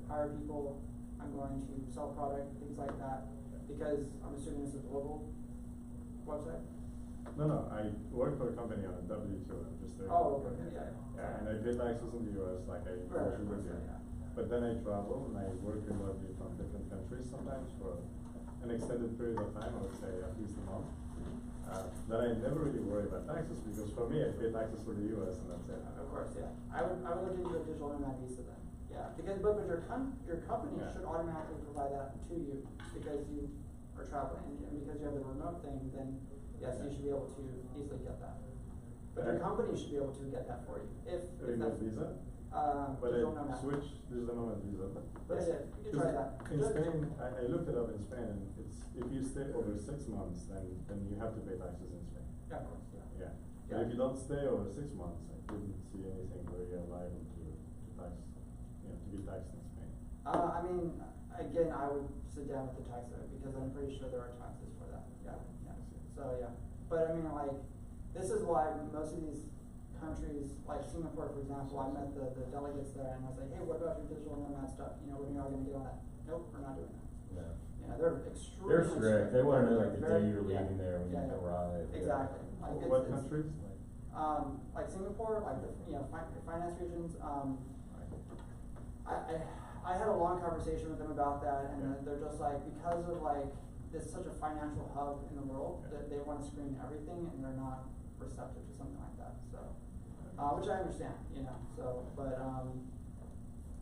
hire people, I'm going to sell product, things like that, because I'm assuming it's a global website? No, I work for a company on a W-2. I'm just there. Oh, okay, yeah. Yeah, and I pay taxes in the US like I usually would do. Yeah. But then I travel and I work remotely from different countries sometimes for an extended period of time, I would say at least a month. Then I never really worry about taxes because for me I pay taxes for the US and that's it. Of course, yeah. I would look into a digital nomad visa then. Yeah, because but your company should automatically provide that to you because you are traveling and because you have the remote thing. Then yes, you should be able to easily get that. But your company should be able to get that for you if remote visa. But I switched digital nomad visa. But you can try that. In Spain, I looked it up in Spain, and it's if you stay over 6 months, then you have to pay taxes in Spain. Yeah, of course. Yeah. But if you don't stay over 6 months, I didn't see anything where you're liable to tax, to be taxed in Spain. I mean, again, I would sit down with the tax rate because I'm pretty sure there are taxes for that. Yeah. So yeah, but I mean, like, this is why most of these countries, like Singapore, for example, I met the delegates there, and I was like, hey, what about your digital nomad stuff? When are you all going to get on that? Nope, we're not doing that. Yeah. They're extremely They're strict. They want to know like the day you're yeah, leaving there when you arrive. Exactly. Like what countries? Like Singapore, like the finance regions. I had a long conversation with them about that, and they're just like, because of like this such a financial hub in the world, that they want to screen everything, and they're not receptive to something like that. So, which I understand, So, but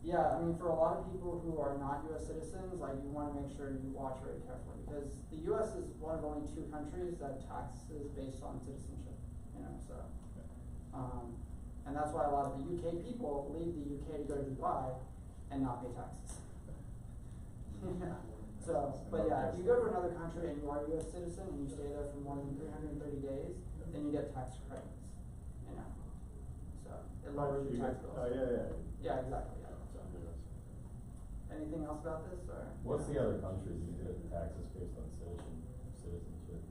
yeah, I mean, for a lot of people who are not U.S. citizens, like you want to make sure you watch very carefully because the U.S. is one of only 2 countries that taxes based on citizenship. So, and that's why a lot of the UK people leave the UK to go to Dubai and not pay taxes. So, but yeah, if you go to another country and you are a U.S. citizen and you stay there for more than 330 days, then you get tax credits. So it lowers your tax bills. Yeah, exactly. Yeah. So, anything else about this, or what's the other countries you get taxes based on citizenship?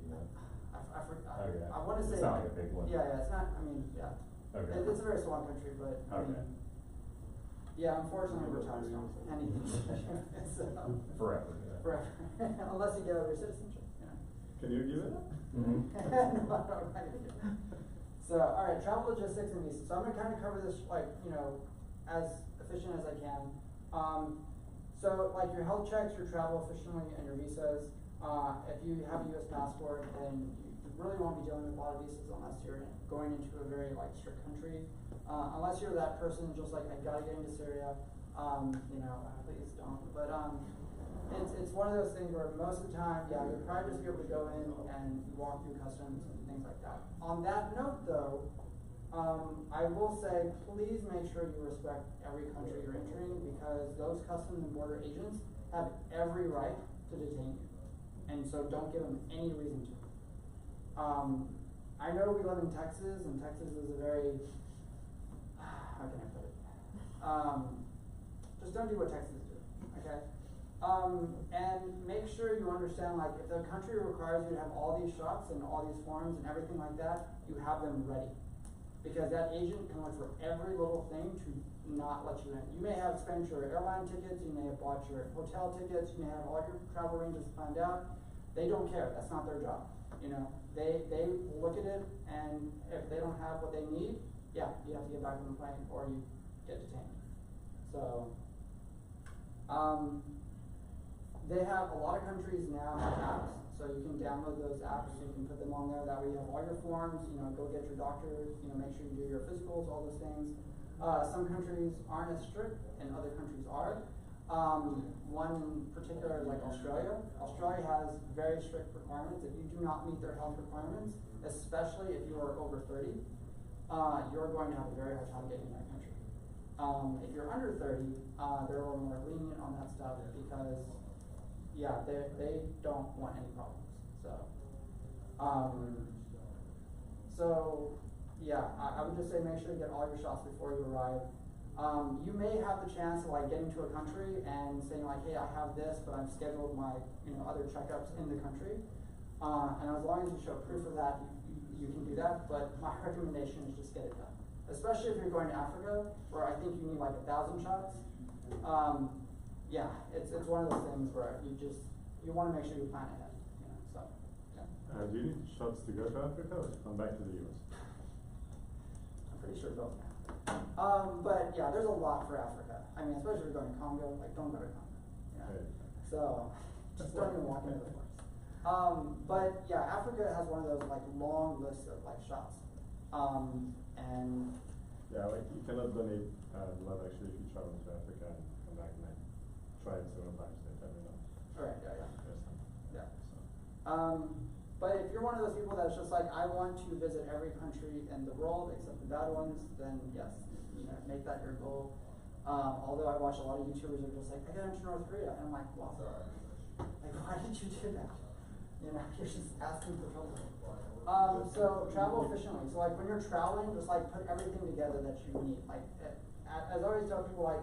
I forgot. Okay. I want to say. It's not like a big one. Yeah, it's not. I mean, yeah. Okay. It's a very small country, but I mean, yeah, unfortunately, we're taxed on anything. So, forever. Forever, unless you get over your citizenship. Can you give it? Mm-hmm. No, I'm not gonna do it. So, all right, travel logistics and visas. So I'm gonna kind of cover this like as efficient as I can. So like your health checks, your travel efficiently, and your visas. If you have a U.S. passport, then you really won't be dealing with a lot of visas unless you're going into a very like strict country. Unless you're that person just like I gotta get into Syria. Please don't. But it's one of those things where most of the time, you'll probably just be able to go in and walk through customs and things like that. On that note, though, I will say please make sure you respect every country you're entering because those customs and border agents have every right to detain you. And so don't give them any reason to. I know we live in Texas, and Texas is a very, how can I put it? Just don't do what Texas do, okay? And make sure you understand, like, if the country requires you to have all these shots and all these forms and everything like that, you have them ready. Because that agent can look for every little thing to not let you in. You may have spent your airline tickets, you may have bought your hotel tickets, you may have all your travel arrangements planned out. They don't care. That's not their job. They look at it, and if they don't have what they need, you have to get back on the plane or you get detained. So, they have a lot of countries now have apps, so you can download those apps, you can put them on there, that way you have all your forms, go get your doctors, make sure you do your physicals, all those things. Some countries aren't as strict and other countries are. One in particular is like Australia. Australia has very strict requirements. If you do not meet their health requirements, especially if you are over 30, you're going to have a very hard time getting in that country. If you're under 30, they're a little more lenient on that stuff because they don't want any problems. I would just say make sure you get all your shots before you arrive. You may have the chance of like getting to a country and saying like, hey, I have this, but I've scheduled my other checkups in the country. And as long as you show proof of that, you can do that. But my recommendation is just get it done. Especially if you're going to Africa, where I think you need like 1,000 shots. Yeah, it's one of those things where you want to make sure you plan ahead, you know, so, yeah. Do you need shots to go to Africa or to come back to the US? I'm pretty sure both. But yeah, there's a lot for Africa. I mean, especially if you're going to Congo, like don't go to Congo, you know. Okay. So, just don't even walk into the forest. But yeah, Africa has one of those like long lists of like shots. And Yeah, like you cannot donate blood actually if you travel to Africa and come back, and I tried several times, they tell me no. alright, yeah. There's some. Yeah. So. But if you're one of those people that's just like, I want to visit every country in the world except the bad ones, then yes, you know, make that your goal. Although I watch a lot of YouTubers who are just like, I got into North Korea, and I'm like, wow, like why did you do that? You know, you're just asking for trouble. So travel efficiently. So like when you're traveling, just like put everything together that you need. Like as I always tell people, like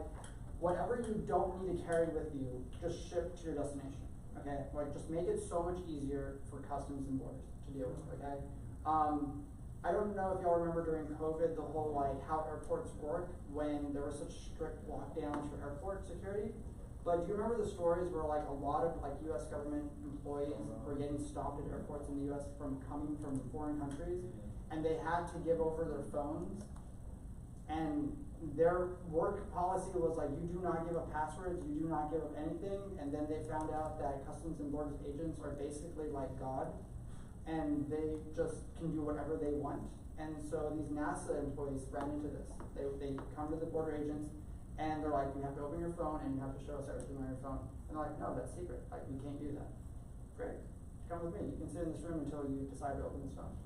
whatever you don't need to carry with you, just ship to your destination. Okay, like just make it so much easier for customs and borders to deal with. Okay, I don't know if y'all remember during COVID the whole like how airports work when there were such strict lockdowns for airport security. But do you remember the stories where like a lot of like U.S. government employees were getting stopped at airports in the U.S. from coming from foreign countries, and they had to give over their phones, and their work policy was like, you do not give up passwords, you do not give up anything, and then they found out that Customs and Borders agents are basically like God, and they just can do whatever they want. And so these NASA employees ran into this. They come to the border agents, and they're like, you have to open your phone and you have to show us everything on your phone. And they're like, no, that's secret. Like, we can't do that. Great. Come with me. You can sit in this room until you decide to open this phone.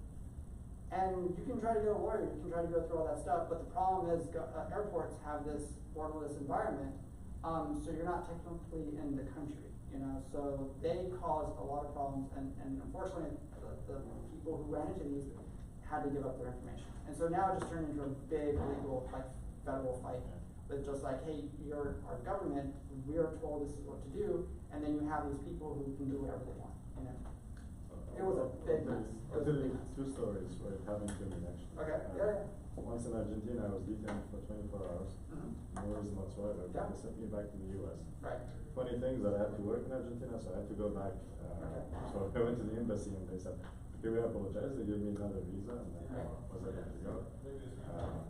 And you can try to get a lawyer, you can try to go through all that stuff, but the problem is airports have this borderless environment, so you're not technically in the country, you know, so they cause a lot of problems, and unfortunately, the people who ran into these had to give up their information. And so now it just turned into a big legal, like, federal fight. But just like, hey, you're our government, we are told this is what to do, and then you have these people who can do whatever they want, you know. It was a big mess. I'll tell you two stories where it happened to me actually. Okay, yeah. Once in Argentina, I was detained for 24 hours, no reason whatsoever, but they sent me back to the US. Right. Funny thing is that I had to work in Argentina, so I had to go back. So I went to the embassy and they said, okay, we apologize, they gave me another visa, and then I was able to go.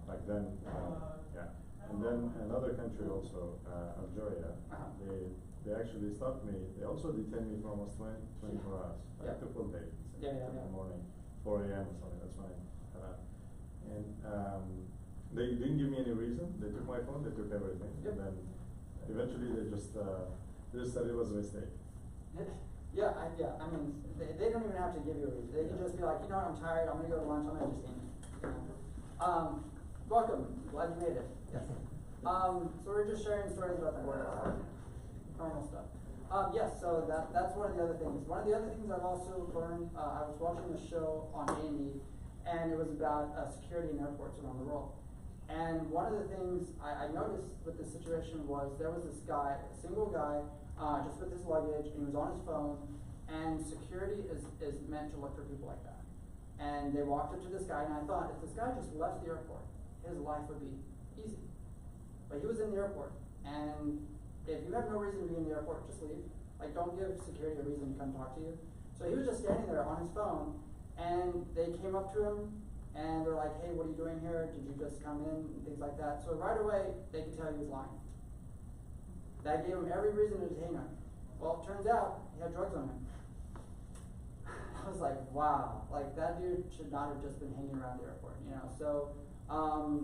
Back then, yeah. And then another country also, Algeria, they actually stopped me. They also detained me for almost 24 hours, like the full day. In the morning, 4 a.m. or something, that's fine. And they didn't give me any reason. They took my phone, they took everything. And then eventually they just said it was a mistake. I mean, they don't even have to give you a reason. They can just be like, you know what, I'm tired, I'm gonna go to lunch, I'm gonna just eat. You know? Welcome, glad you made it. Yes. So we're just sharing stories about the border. Normal stuff. Yes, so that's one of the other things. One of the other things I've also learned, I was watching a show on A&E, and it was about security in airports around the world. And one of the things I noticed with this situation was there was this guy, a single guy, just with his luggage, and he was on his phone, and security is meant to look for people like that. And they walked up to this guy, and I thought, if this guy just left the airport, his life would be easy. But he was in the airport, and if you have no reason to be in the airport, just leave. Like, don't give security a reason to come talk to you. So he was just standing there on his phone, and they came up to him, and they're like, hey, what are you doing here? Did you just come in? And things like that. So right away, they could tell he was lying. That gave him every reason to detain him. Well, it turns out he had drugs on him. I was like, wow, like that dude should not have just been hanging around the airport, you know? So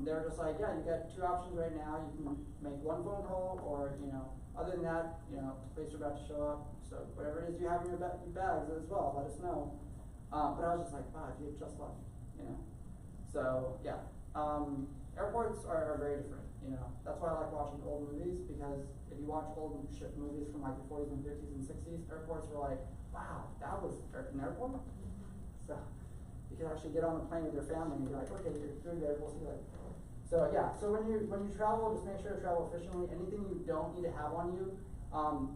they're just like, yeah, you got two options right now. You can make one phone call, or, you know, other than that, you know, police are about to show up. So whatever it is you have in your bags as well, let us know. But I was just like, wow, he had just left, you know? So yeah, airports are very different, you know? That's why I like watching old movies, because if you watch old ship movies from like the 40s and 50s and 60s, airports were like, wow, that was an airport? So you can actually get on the plane with your family and be like, okay, you're through there, we'll see you later. So yeah, so when you travel, just make sure to travel efficiently. Anything you don't need to have on you,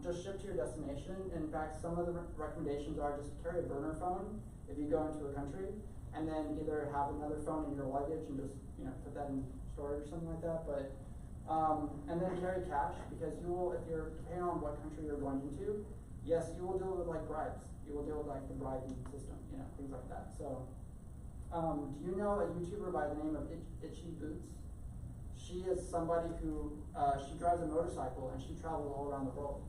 just ship to your destination. In fact, some of the recommendations are just carry a burner phone if you go into a country, and then either have another phone in your luggage and just, you know, put that in storage or something like that. But And then carry cash, because you will, if you're, depending on what country you're going into, yes, you will deal with like bribes. You will deal with like the bribing system, you know, things like that. So, do you know a YouTuber by the name of Itchy Boots? She is somebody who, she drives a motorcycle and she travels all around the world.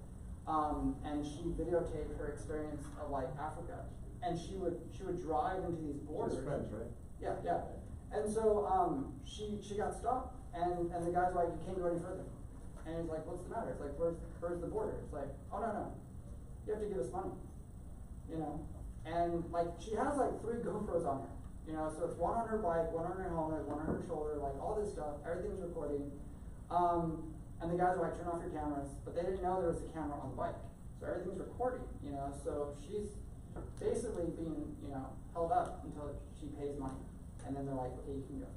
And she videotaped her experience of like Africa. And she would drive into these borders. She's French, right? Yeah, yeah. And so, she got stopped. And the guy's like, you can't go any further. And he's like, what's the matter? It's like, where's the border? It's like, oh no. You have to give us money. You know? And like, she has like 3 GoPros on her. You know, so it's one on her bike, one on her helmet, one on her shoulder, like all this stuff, everything's recording. And the guys are like, turn off your cameras, but they didn't know there was a camera on the bike. So everything's recording, you know, so she's basically being, you know, held up until she pays money. And then they're like, okay, you can go.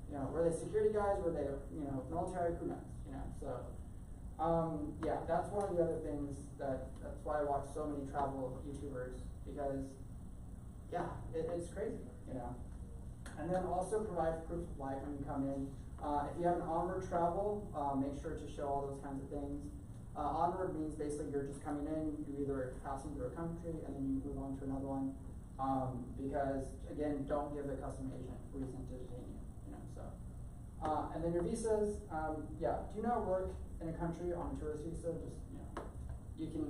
You know, were they security guys, were they, you know, military, who knows, you know, so. Yeah, that's one of the other things that's why I watch so many travel YouTubers, because yeah, it's crazy, you know. And then also provide proof of life when you come in. If you have an onward travel, make sure to show all those kinds of things. Onward means basically you're just coming in, you either passing through a country and then you move on to another one. Because again, don't give the custom agent reason to detain you, you know, so. And then your visas, yeah, do you not work in a country on a tourist visa? Just, you know, you can,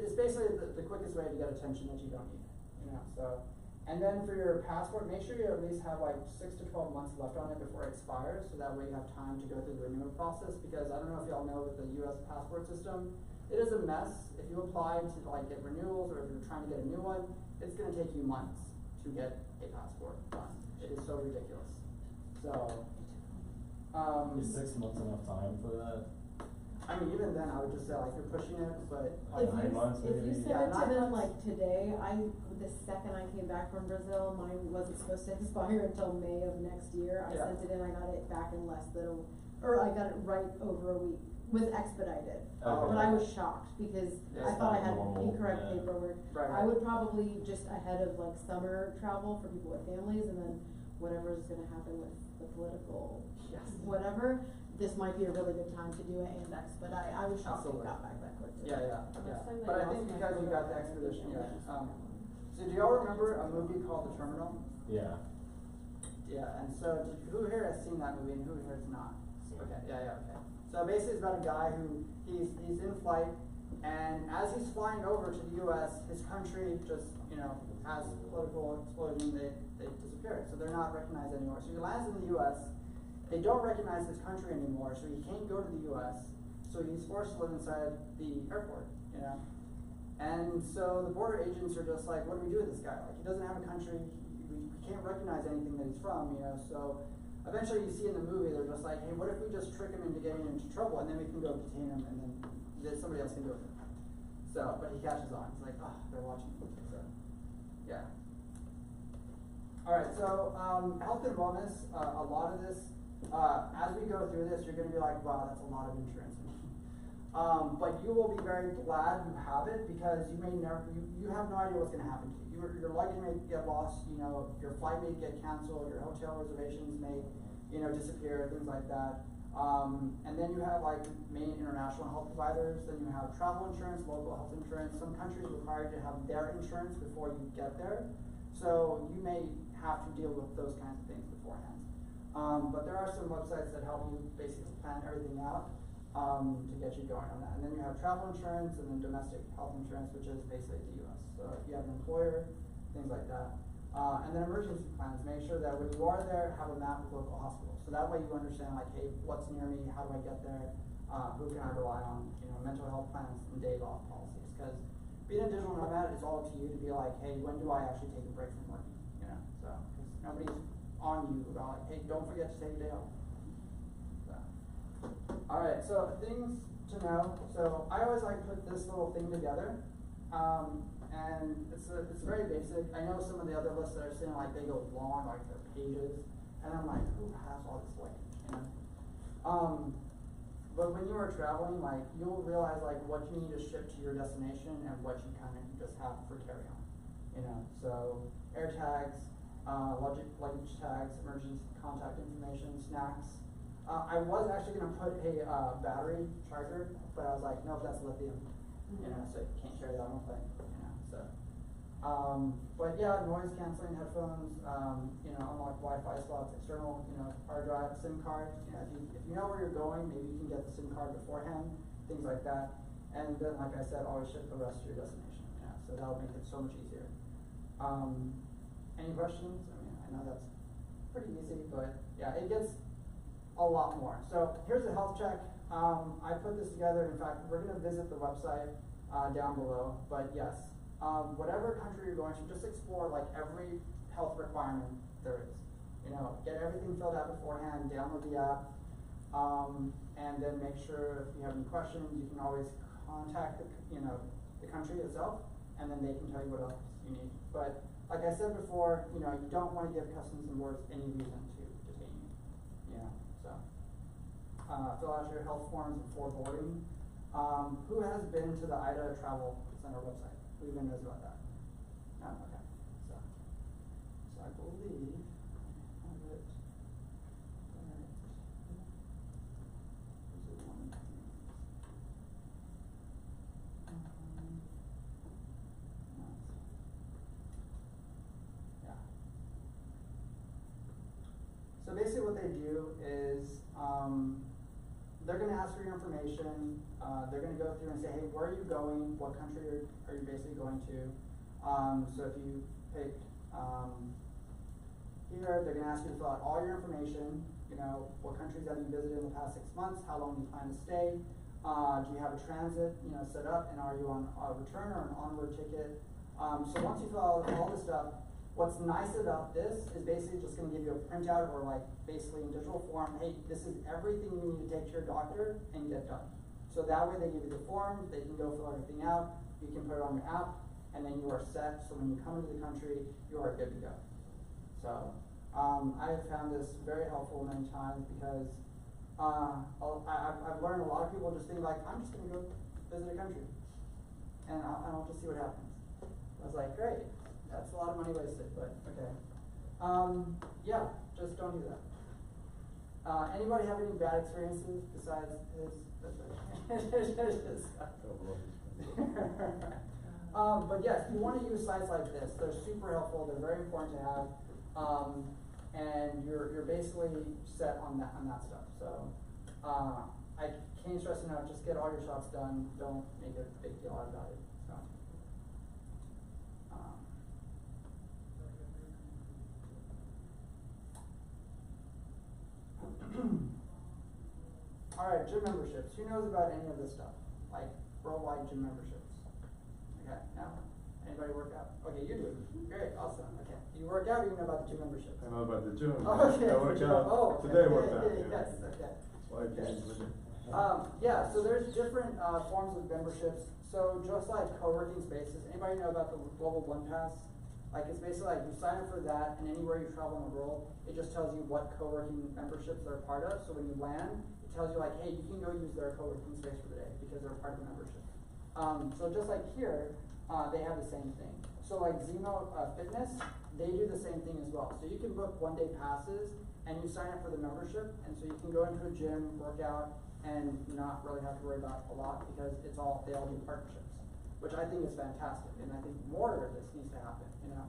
it's basically the quickest way to get attention that you don't need, you know, so. And then for your passport, make sure you at least have like 6 to 12 months left on it before it expires, so that way you have time to go through the renewal process, because I don't know if y'all know with the US passport system, it is a mess. If you apply to like get renewals, or if you're trying to get a new one, it's gonna take you months to get a passport done. It is so ridiculous. So, Is 6 months enough time for that? I mean, even then, I would just say like you're pushing it, but Like 9 months If you maybe? send it to 9 them months. like today, the second I came back from Brazil, mine wasn't supposed to expire until May of next year. I Yeah. sent it in, I got it back in less than or I got it right over a week with expedited. Oh, But okay. I was shocked because Yeah, I it's thought I not had normal, incorrect yeah. paperwork. Right. I would probably just ahead of like summer travel for people with families, and then whatever's gonna happen with the political Yes. whatever, this might be a really good time to do it and expedite. I was shocked it Absolutely. got back that quick too. Yeah. Last time But they I think lost my because you got the photo, expedition, I yeah. was- So do y'all remember a movie called The Terminal? Yeah. Yeah, and so who here has seen that movie and who here has not? Okay, yeah, okay. So basically it's about a guy who, he's in flight, and as he's flying over to the US, his country just, you know, has political explosion, they disappear. So they're not recognized anymore. So he lands in the US, they don't recognize his country anymore, so he can't go to the US, so he's forced to live inside the airport, you know? And so the border agents are just like, what do we do with this guy? Like, he doesn't have a country, we can't recognize anything that he's from, you know? So eventually you see in the movie, they're just like, hey, what if we just trick him into getting into trouble, and then we can go detain him, and then somebody else can do it. So, but he catches on. He's like, oh, they're watching. So, yeah. All right, so health and wellness, a lot of this, as we go through this, you're going to be like, wow, that's a lot of insurance. But you will be very glad you have it, because you may never, you have no idea what's going to happen to you. Your luggage may get lost, you know, your flight may get canceled, your hotel reservations may, you know, disappear, things like that. And then you have like main international health providers, then you have travel insurance, local health insurance. Some countries require you to have their insurance before you get there. So you may have to deal with those kinds of things beforehand. But there are some websites that help you basically plan everything out to get you going on that. And then you have travel insurance, and then domestic health insurance, which is basically the US. So if you have an employer, things like that. And then emergency plans, make sure that when you are there, have a map of local hospitals. So that way you understand like, hey, what's near me, how do I get there, who can I rely on, you know, mental health plans and days off policies. Because being a digital nomad, it's all up to you to be like, hey, when do I actually take a break from working, you know? So, because nobody's on you about like, hey, don't forget to take a day off. So. All right, so things to know. So I always like to put this little thing together. And it's very basic. I know some of the other lists that I've seen, like they go long, like they're pages, and I'm like, who has all this language, you know? But when you are traveling, like you'll realize like what you need to ship to your destination and what you kind of just have for carry on, you know? So air tags, luggage tags, emergency contact information, snacks, I was actually gonna put a battery charger, but I was like, no, that's lithium, you know, so you can't carry that on a plane, you know, so. But yeah, noise canceling headphones, you know, unlock Wi-Fi slots, external, you know, hard drive, SIM card, you know, if you know where you're going, maybe you can get the SIM card beforehand, things like that. And then, like I said, always ship the rest to your destination, yeah, so that'll make it so much easier. Any questions? I mean, I know that's pretty easy, but yeah, it gets a lot more. So here's a health check. I put this together. In fact, we're gonna visit the website down below, but yes, whatever country you're going to, just explore like every health requirement there is. You know, get everything filled out beforehand, download the app, and then make sure if you have any questions, you can always contact the country itself, and then they can tell you what else you need. But like I said before, you know, you don't want to give customs and borders any reason to detain you. Yeah, so fill out your health forms before boarding. Who has been to the IDA Travel Center website? Who even knows about that? No? Okay. So I believe I have it. Yeah. So basically what they do is they're going to ask for your information. They're going to go through and say, hey, where are you going? What country are you basically going to? So if you pick here, they're going to ask you to fill out all your information. You know, what countries have you visited in the past 6 months? How long do you plan to stay? Do you have a transit, you know, set up? And are you on a return or an onward ticket? So once you fill out all this stuff, what's nice about this is basically just going to give you a printout or like basically in digital form, hey, this is everything you need to take to your doctor and get done. So that way they give you the form, they can go fill everything out, you can put it on your app, and then you are set. So when you come into the country, you are good to go. So I have found this very helpful many times because I've learned a lot of people just think like, I'm just going to go visit a country and I'll just see what happens. I was like, great. That's a lot of money wasted, but okay. Yeah, just don't do that. Anybody have any bad experiences besides his? That's right. But yes, you want to use sites like this. They're super helpful. They're very important to have, and you're basically set on that stuff. So I can't stress enough. Just get all your shots done. Don't make a big deal out about it. So. Alright, gym memberships. Who knows about any of this stuff? Like worldwide gym memberships? Okay, no? Anybody work out? Okay, you do. Great, awesome. Okay. Do you work out or you know about the gym membership? I know about the gym. Oh, okay. I work out. Oh, okay. Today I worked out. Yes, okay. Why can't you? Yeah, so there's different forms of memberships. So just like co-working spaces, anybody know about the Global One Pass? Like it's basically like you sign up for that, and anywhere you travel in the world, it just tells you what co-working memberships they're part of. So when you land, it tells you like, hey, you can go use their co-working space for the day because they're part of the membership. So just like here, they have the same thing. So like Zemo Fitness, they do the same thing as well. So you can book one-day passes, and you sign up for the membership, and so you can go into a gym, work out, and not really have to worry about a lot because they all do partnerships, which I think is fantastic, and I think more of this needs to happen, you know.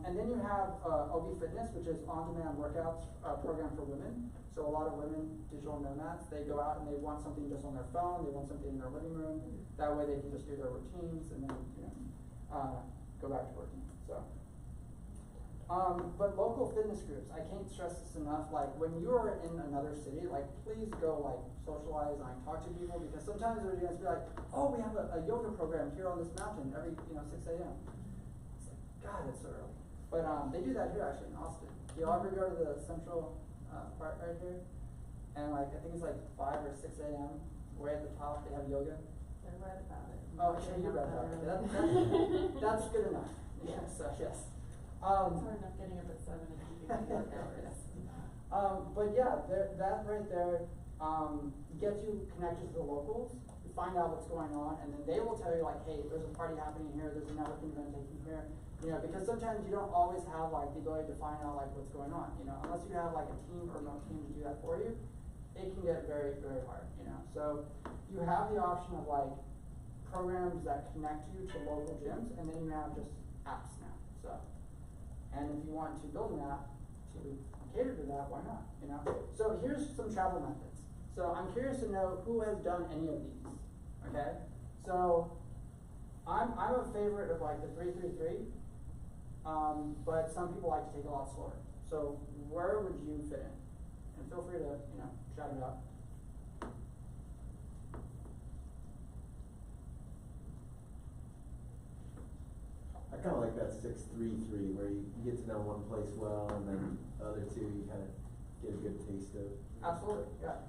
And then you have OB Fitness, which is on-demand workouts program for women. So a lot of women, digital nomads, they go out and they want something just on their phone, they want something in their living room. That way they can just do their routines and then, you know, go back to working. So, but local fitness groups, I can't stress this enough. Like when you are in another city, like please go like socialize and talk to people because sometimes they're going to be like, oh, we have a yoga program here on this mountain every 6 a.m. It's like, God, it's so early. But they do that here actually in Austin. Do you ever go to the central part right here? And like I think it's like 5 or 6 a.m. Way at the top they have yoga. I read about it. Oh, okay, you read about it. That's good enough. Yeah, so yes. It's hard enough getting up at 7 and keeping the work hours. But yeah, that right there, gets you connected to the locals, you find out what's going on, and then they will tell you like, hey, there's a party happening here, there's a networking event taking here, you know, because sometimes you don't always have like the ability to find out like what's going on, you know, unless you have like a team or no team to do that for you, it can get very, very hard, you know. So you have the option of like programs that connect you to local gyms, and then you have just apps now. So, and if you want to build an app to cater to that, why not? You know. So here's some travel methods. So I'm curious to know who has done any of these. Okay. So I'm a favorite of like the 333, but some people like to take it a lot slower. So where would you fit in? And feel free to shout it out. I kind of like that 633 where you get to know one place well, and then the other two you kind of get a good taste of. Absolutely, yeah.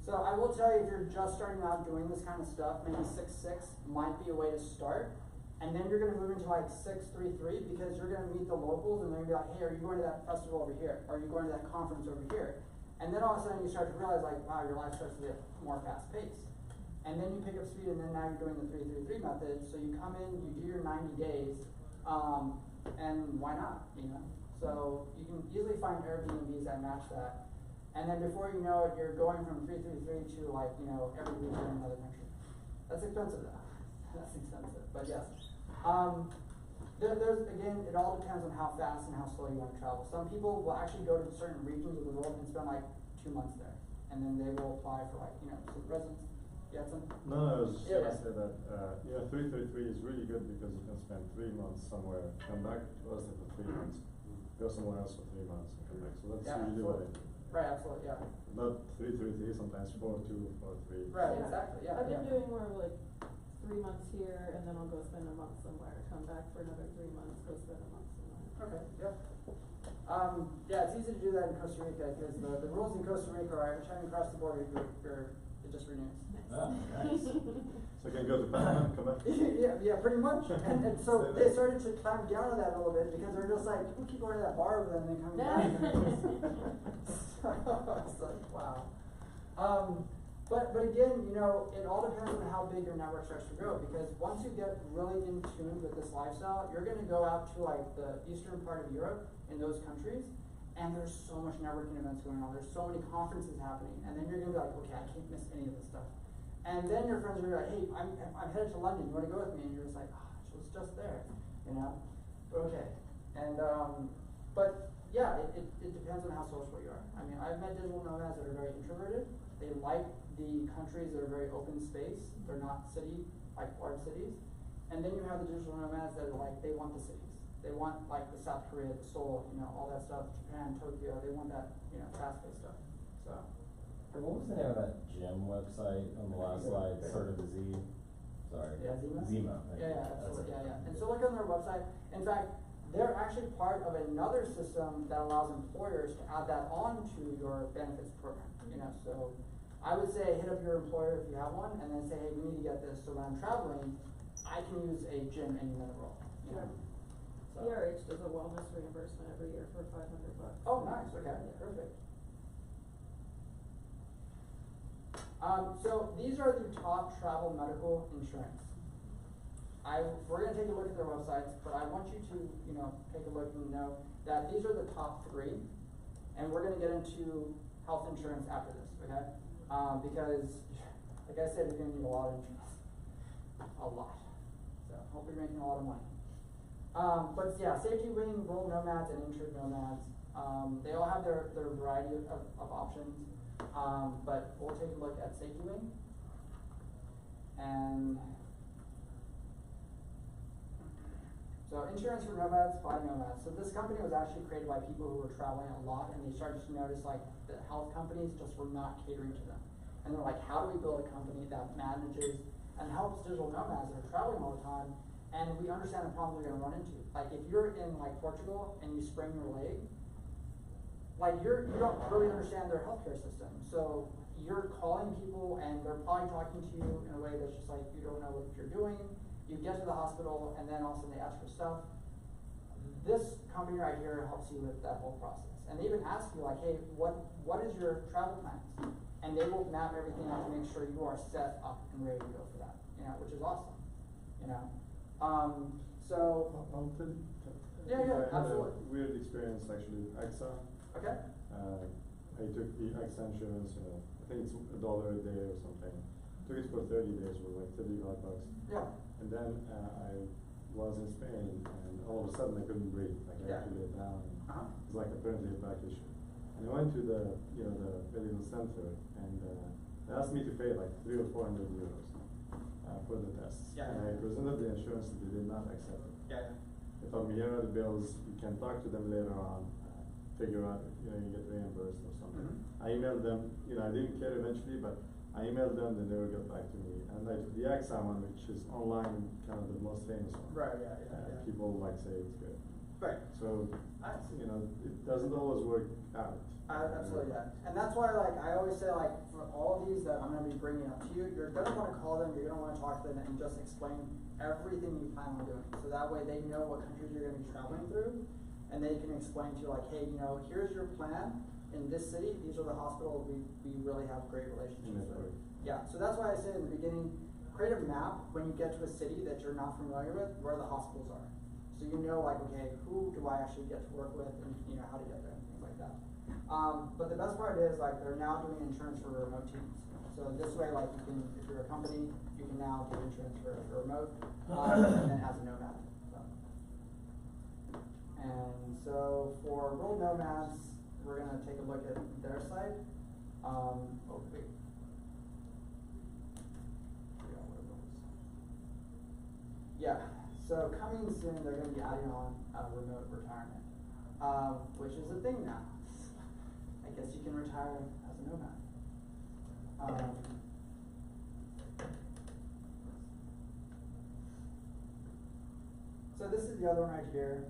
So I will tell you, if you're just starting out doing this kind of stuff, maybe 6-6 might be a way to start. And then you're going to move into like 6-3-3 because you're going to meet the locals and they're going to be like, hey, are you going to that festival over here? Are you going to that conference over here? And then all of a sudden you start to realize like, wow, your life starts to get more fast paced. And then you pick up speed, and then now you're doing the 3-3-3 method. So you come in, you do your 90 days, and why not, you know? So you can easily find Airbnbs that match that. And then before you know it, you're going from 3-3-3 to like, every weekend in another country. That's expensive though. That's expensive, but yes. There's, again, it all depends on how fast and how slow you want to travel. Some people will actually go to certain regions of the world and spend like 2 months there. And then they will apply for like, residence. Yeah, No, I was just yeah, gonna say that, 333 is really good because you can spend 3 months somewhere, come back to us for 3 months, go somewhere else for 3 months and come back. So that's usually what I do. Right, absolutely, yeah. Not 333, sometimes 4-2, 4-3. Right, exactly, yeah. I've been doing more like 3 months here, and then I'll go spend a month somewhere, come back for another 3 months, go spend a month somewhere. Okay, yeah. Yeah, it's easy to do that in Costa Rica because the rules in Costa Rica are every time you cross the border, it just renews. Oh, nice. So you can go to Panama and come back? yeah, pretty much. And so they started to climb down on that a little bit because they're just like, people keep going to that bar over there and then coming back. So it's like, wow. But again, it all depends on how big your network starts to grow, because once you get really in tune with this lifestyle, you're going to go out to like the eastern part of Europe in those countries, and there's so much networking events going on. There's so many conferences happening, and then you're going to be like, okay, I can't miss any of this stuff. And then your friends are like, hey, I'm headed to London. You want to go with me? And you're just like, oh, it was just there, Okay. And but yeah, it depends on how social you are. I mean, I've met digital nomads that are very introverted. They like the countries that are very open space. They're not large cities. And then you have the digital nomads that are like, they want the cities. They want like the South Korea, the Seoul, all that stuff, Japan, Tokyo. They want that, fast-paced stuff. So. Hey, what was the name of that gym website on the last slide? Sort of the Z. Sorry. Yeah, Zima. Zima. Yeah, absolutely. Yeah. And so look on their website. In fact, they're actually part of another system that allows employers to add that on to your benefits program. So I would say hit up your employer if you have one, and then say, hey, we need to get this. So when I'm traveling, I can use a gym anywhere in the world. Sure. So. PRH does a wellness reimbursement every year for $500. Oh, nice. Okay, perfect. So these are the top travel medical insurance. We're going to take a look at their websites, but I want you to, take a look and know that these are the top 3, and we're going to get into health insurance after this, okay? Because, like I said, you're going to need a lot of insurance. A lot. So hopefully you're making a lot of money. But yeah, Safety Wing, Rural Nomads, and Insured Nomads, they all have their variety of options. But we'll take a look at Safety Wing. And so insurance for nomads by nomads. So this company was actually created by people who were traveling a lot, and they started to notice like the health companies just were not catering to them. And they're like, how do we build a company that manages and helps digital nomads that are traveling all the time? And we understand the problems we're going to run into. Like if you're in like Portugal and you sprain your leg, like you don't really understand their healthcare system. So you're calling people and they're probably talking to you in a way that's just like you don't know what you're doing. You get to the hospital and then all of a sudden they ask for stuff. this company right here helps you with that whole process. And they even ask you like, hey, what is your travel plans? And they will map everything out to make sure you are set up and ready to go for that, you know, which is awesome, you know. So, I'll tell you. Yeah, yeah, I had absolutely. a weird experience actually with AXA. okay, I took the AXA insurance, you know, I think it's $1 a day or something. Took it for 30 days for like $35. yeah, And then I was in Spain, and all of a sudden I couldn't breathe. Like I had to lay down. It's like apparently a back issue. And I went to the the medical center, and they asked me to pay like 300 or 400 euros for the tests. Yeah. And I presented the insurance, and they did not accept it. yeah, They told me, here are the bills. You can talk to them later on, figure out if you get reimbursed or something. Mhm. I emailed them. I didn't care eventually, but I emailed them. They never got back to me. And I took the AXA one, which is online, kind of the most famous one. right, yeah. People like say it's good. Right. So, I see. it doesn't always work out. Absolutely, yeah. And that's why, like, I always say, like, for all of these that I'm gonna be bringing up to you, you're gonna wanna call them, you're gonna wanna talk to them and just explain everything you plan on doing. So that way they know what countries you're gonna be traveling through, and they can explain to you, like, hey, here's your plan in this city, these are the hospitals we really have great relationships with. Yeah, so that's why I say in the beginning, create a map when you get to a city that you're not familiar with, where the hospitals are. So you know, like, okay, who do I actually get to work with, and how to get there and things like that. But the best part is, like, they're now doing insurance for remote teams. So this way, like, you can, if you're a company, you can now do insurance for remote, and then as a nomad. So. And so for World Nomads, we're gonna take a look at their site. Oh wait. Forgot what it was. Yeah. So coming soon, they're going to be adding on remote retirement, which is a thing now. I guess you can retire as a nomad. So this is the other one right here.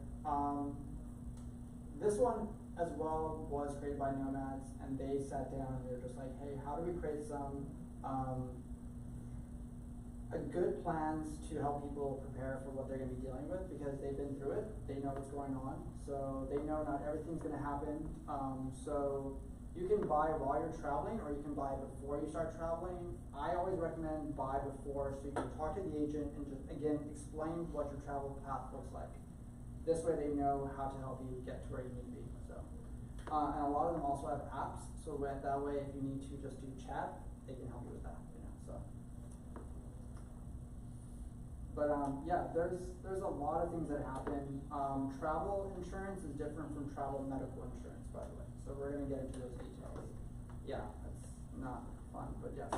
This one as well was created by Nomads, and they sat down and they were just like, hey, how do we create some good plans to help people prepare for what they're going to be dealing with, because they've been through it, they know what's going on, so they know not everything's going to happen. So you can buy while you're traveling, or you can buy before you start traveling. I always recommend buy before, so you can talk to the agent and just, again, explain what your travel path looks like. This way they know how to help you get to where you need to be. So, and a lot of them also have apps, so that way if you need to just do chat, they can help you with that, so. But yeah, there's a lot of things that happen. Travel insurance is different from travel medical insurance, by the way. So we're gonna get into those details. Yeah, it's not fun, but yes.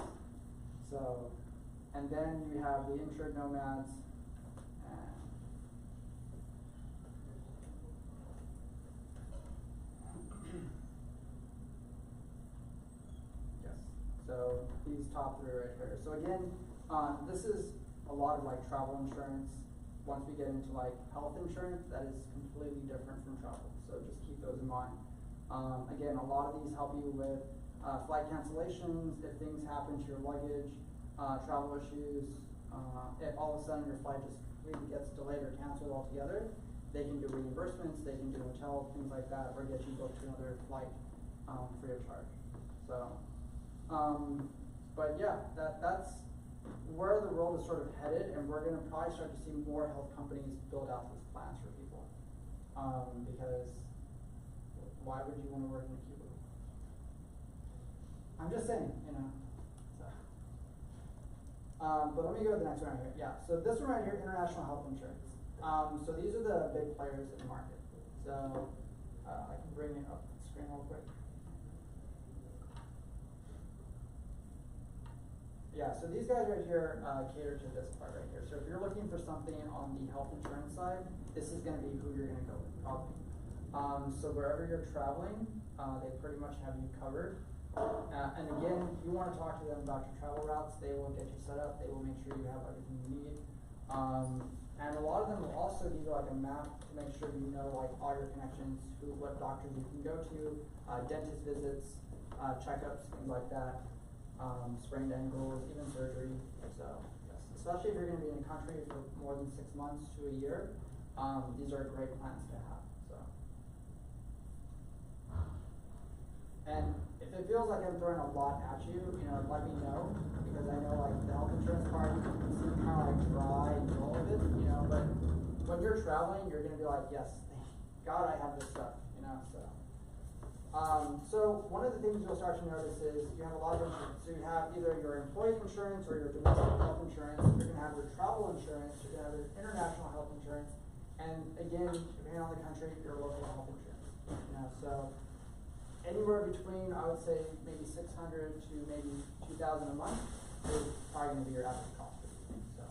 So, and then you have the insured nomads. Yes. So these top three right here. So again, this is a lot of like travel insurance. Once we get into like health insurance, that is completely different from travel. So just keep those in mind. Again, a lot of these help you with flight cancellations, if things happen to your luggage, travel issues, if all of a sudden your flight just completely gets delayed or canceled altogether, they can do reimbursements, they can do hotel, things like that, or get you booked to another flight free of charge. So, but yeah, that's where the world is sort of headed, and we're going to probably start to see more health companies build out these plans for people. Because why would you want to work in a cubicle? I'm just saying, So. But let me go to the next one right here. Yeah, so this one right here, international health insurance. So these are the big players in the market. So I can bring it up the screen real quick. Yeah, so these guys right here cater to this part right here. So if you're looking for something on the health insurance side, this is going to be who you're going to go with, probably. So wherever you're traveling, they pretty much have you covered. And again, if you want to talk to them about your travel routes, they will get you set up. They will make sure you have everything you need. And a lot of them will also give you like a map to make sure you know like all your connections, what doctors you can go to, dentist visits, checkups, things like that. Sprained ankles, even surgery. So, yes. Especially if you're going to be in a country for more than 6 months to a year, these are great plans to have, so. And if it feels like I'm throwing a lot at you, let me know, because I know like the health insurance part, you can seem kind of like dry and dull of it, but when you're traveling, you're gonna be like, yes, thank God I have this stuff, so. So one of the things you'll start to notice is you have a lot of insurance. So you have either your employee insurance or your domestic health insurance. You're gonna have your travel insurance. You're gonna have your international health insurance. And again, depending on the country, your local health insurance. So anywhere between, I would say, maybe 600 to maybe 2,000 a month is probably gonna be your average cost. So,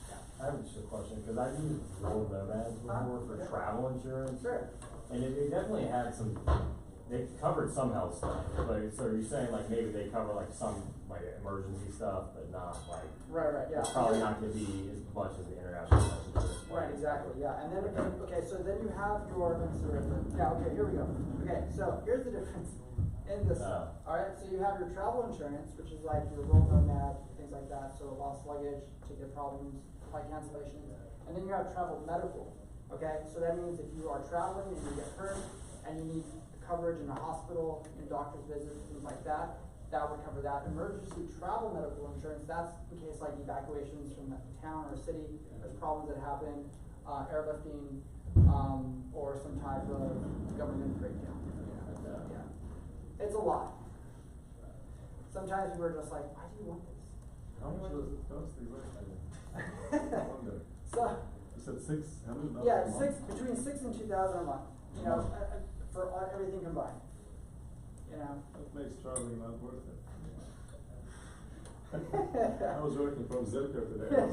yeah. I have just a question, because I used Nomads before for Yeah. travel insurance. Sure. And it definitely had some, they covered some health stuff, but so you're saying like maybe they cover like some like emergency stuff, but not like. Right, yeah. It's probably not gonna be as much as the international health insurance. Right, exactly, yeah, and then, okay, so then you have your, here we go. Okay, so here's the difference in this stuff, alright, so you have your travel insurance, which is like your World Nomad, things like that, so lost luggage, ticket problems, flight cancellations, and then you have travel medical, okay, so that means if you are traveling and you get hurt, and you need coverage in a hospital, in doctor's visits, things like that, that would cover that. Emergency travel medical insurance, that's in case like evacuations from a town or a city, there's problems that happen, airlifting, or some type of government breakdown. Yeah. It's a lot. Sometimes we're just like, why do you want this? How much does it cost exactly? I wonder. So, You said 600 yeah, a month? between 6,000 and 2,000 a month, for everything combined. That makes traveling not worth it. I was working from Zilker today. I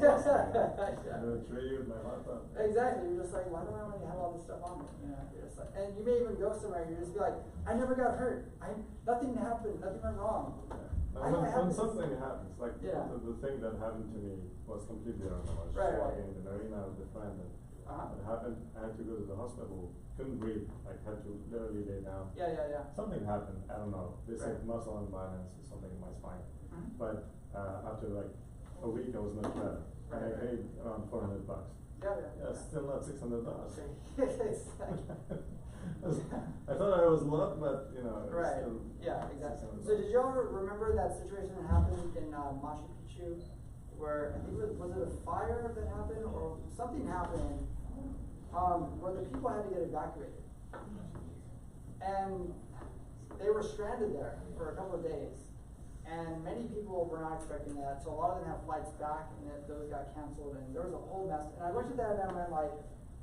was in a tree with my laptop. Exactly, you're just like, why do I want to have all this stuff on me? You're just like, and you may even go somewhere, you just be like, I never got hurt. Nothing happened, nothing went wrong. Now, when something happens, like the thing that happened to me was completely random. I was just walking in the marina with a friend, and it happened. I had to go to the hospital. Couldn't breathe. Like had to literally lay down. Yeah. Something happened. I don't know. They said muscle imbalance or something in my spine. But after like a week, I was much better. And I paid around $400. Yeah, still not $600. I thought I was a lot, but it was still Yeah, exactly. $600. So did you all remember that situation that happened in Machu Picchu, where I think was it a fire that happened or something happened, where the people had to get evacuated, and they were stranded there for a couple of days, and many people were not expecting that. So a lot of them have flights back, and those got canceled, and there was a whole mess. And I looked at that and I went like,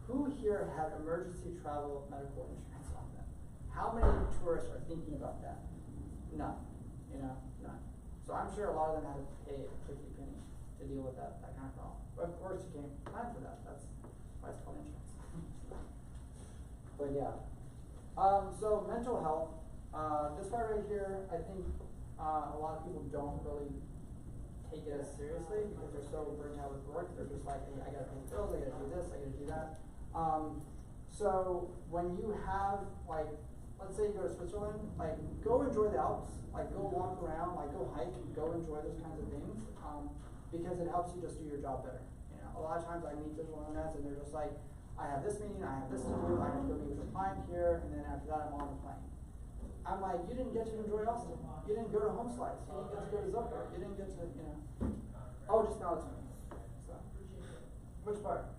who here had emergency travel medical insurance on them? How many tourists are thinking about that? None. None. So I'm sure a lot of them had to pay a pretty penny to deal with that kind of problem. But of course you can't plan for that. That's why it's called insurance. But yeah. So mental health. This part right here, I think a lot of people don't really take it as seriously because they're so burnt out with work. They're just like, hey, I gotta pay bills, I gotta do this, I gotta do that. So when you have like, let's say you go to Switzerland, like go enjoy the Alps, like go walk around, like go hike, go enjoy those kinds of things, because it helps you just do your job better. A lot of times I meet digital nomads and they're just like, I have this meeting, I have this to do, I have to go meet with a client here, and then after that I'm on the plane. I'm like, you didn't get to enjoy Austin. You didn't go to Home Slice. You didn't get to go to Zilker. You didn't get to, oh, just mail it to me. So, which part?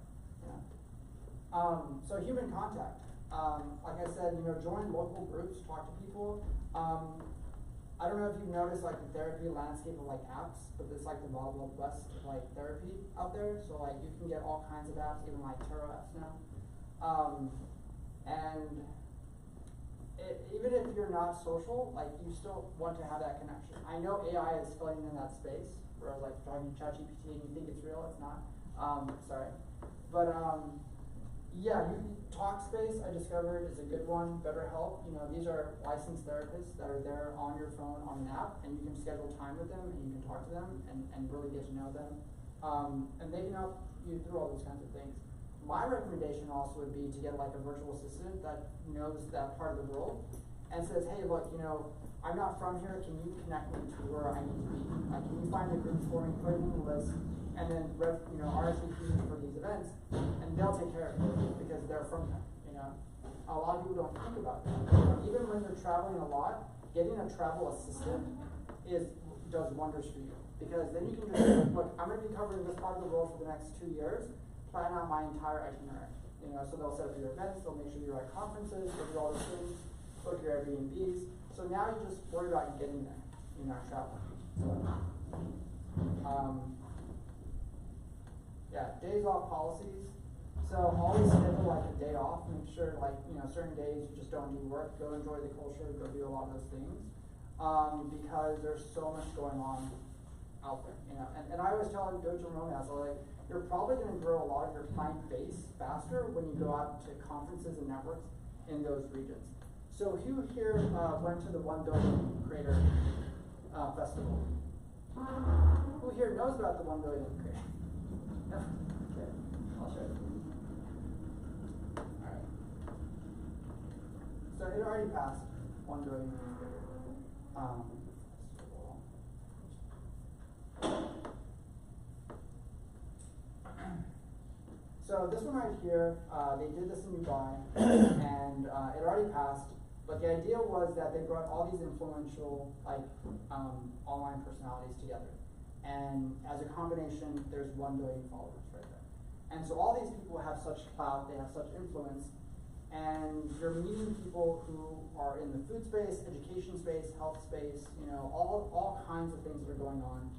So human contact. Like I said, join local groups, talk to people. I don't know if you've noticed like the therapy landscape of like apps, but it's like the Wild Wild West of like therapy out there. So like you can get all kinds of apps, even like tarot apps now. And even if you're not social, like you still want to have that connection. I know AI is filling in that space, where like driving ChatGPT and you think it's real, it's not. Sorry. But yeah, Talkspace I discovered is a good one. BetterHelp, these are licensed therapists that are there on your phone on an app, and you can schedule time with them and you can talk to them and really get to know them. And they can help you through all those kinds of things. My recommendation also would be to get like a virtual assistant that knows that part of the world and says, hey, look, I'm not from here. Can you connect me to where I need to be? Like, can you find the groups for me, put it in the list, and then RSVP for these events, and they'll take care of it because they're from there. A lot of people don't think about that. Even when you're traveling a lot, getting a travel assistant does wonders for you, because then you can just say, look, I'm going to be covering this part of the world for the next 2 years. Plan out my entire itinerary. So they'll set up your events, they'll make sure you're at conferences, they'll do all those things, book your Airbnbs. So now you just worry about getting there. You're not traveling. Days off policies. So always schedule like a day off. Make sure certain days you just don't do work. Go enjoy the culture. Go do a lot of those things. Because there's so much going on out there. And I always tell nomads, you're probably going to grow a lot of your client base faster when you go out to conferences and networks in those regions. So who here went to the 1 Billion Creator Festival? Who here knows about the 1 Billion Creator? No? Okay, I'll show you. Alright. So it already passed 1 billion. So this one right here, they did this in Dubai, and it already passed. But the idea was that they brought all these influential, online personalities together, and as a combination, there's 1 billion followers right there. And so all these people have such clout, they have such influence, and you're meeting people who are in the food space, education space, health space, all kinds of things that are going on.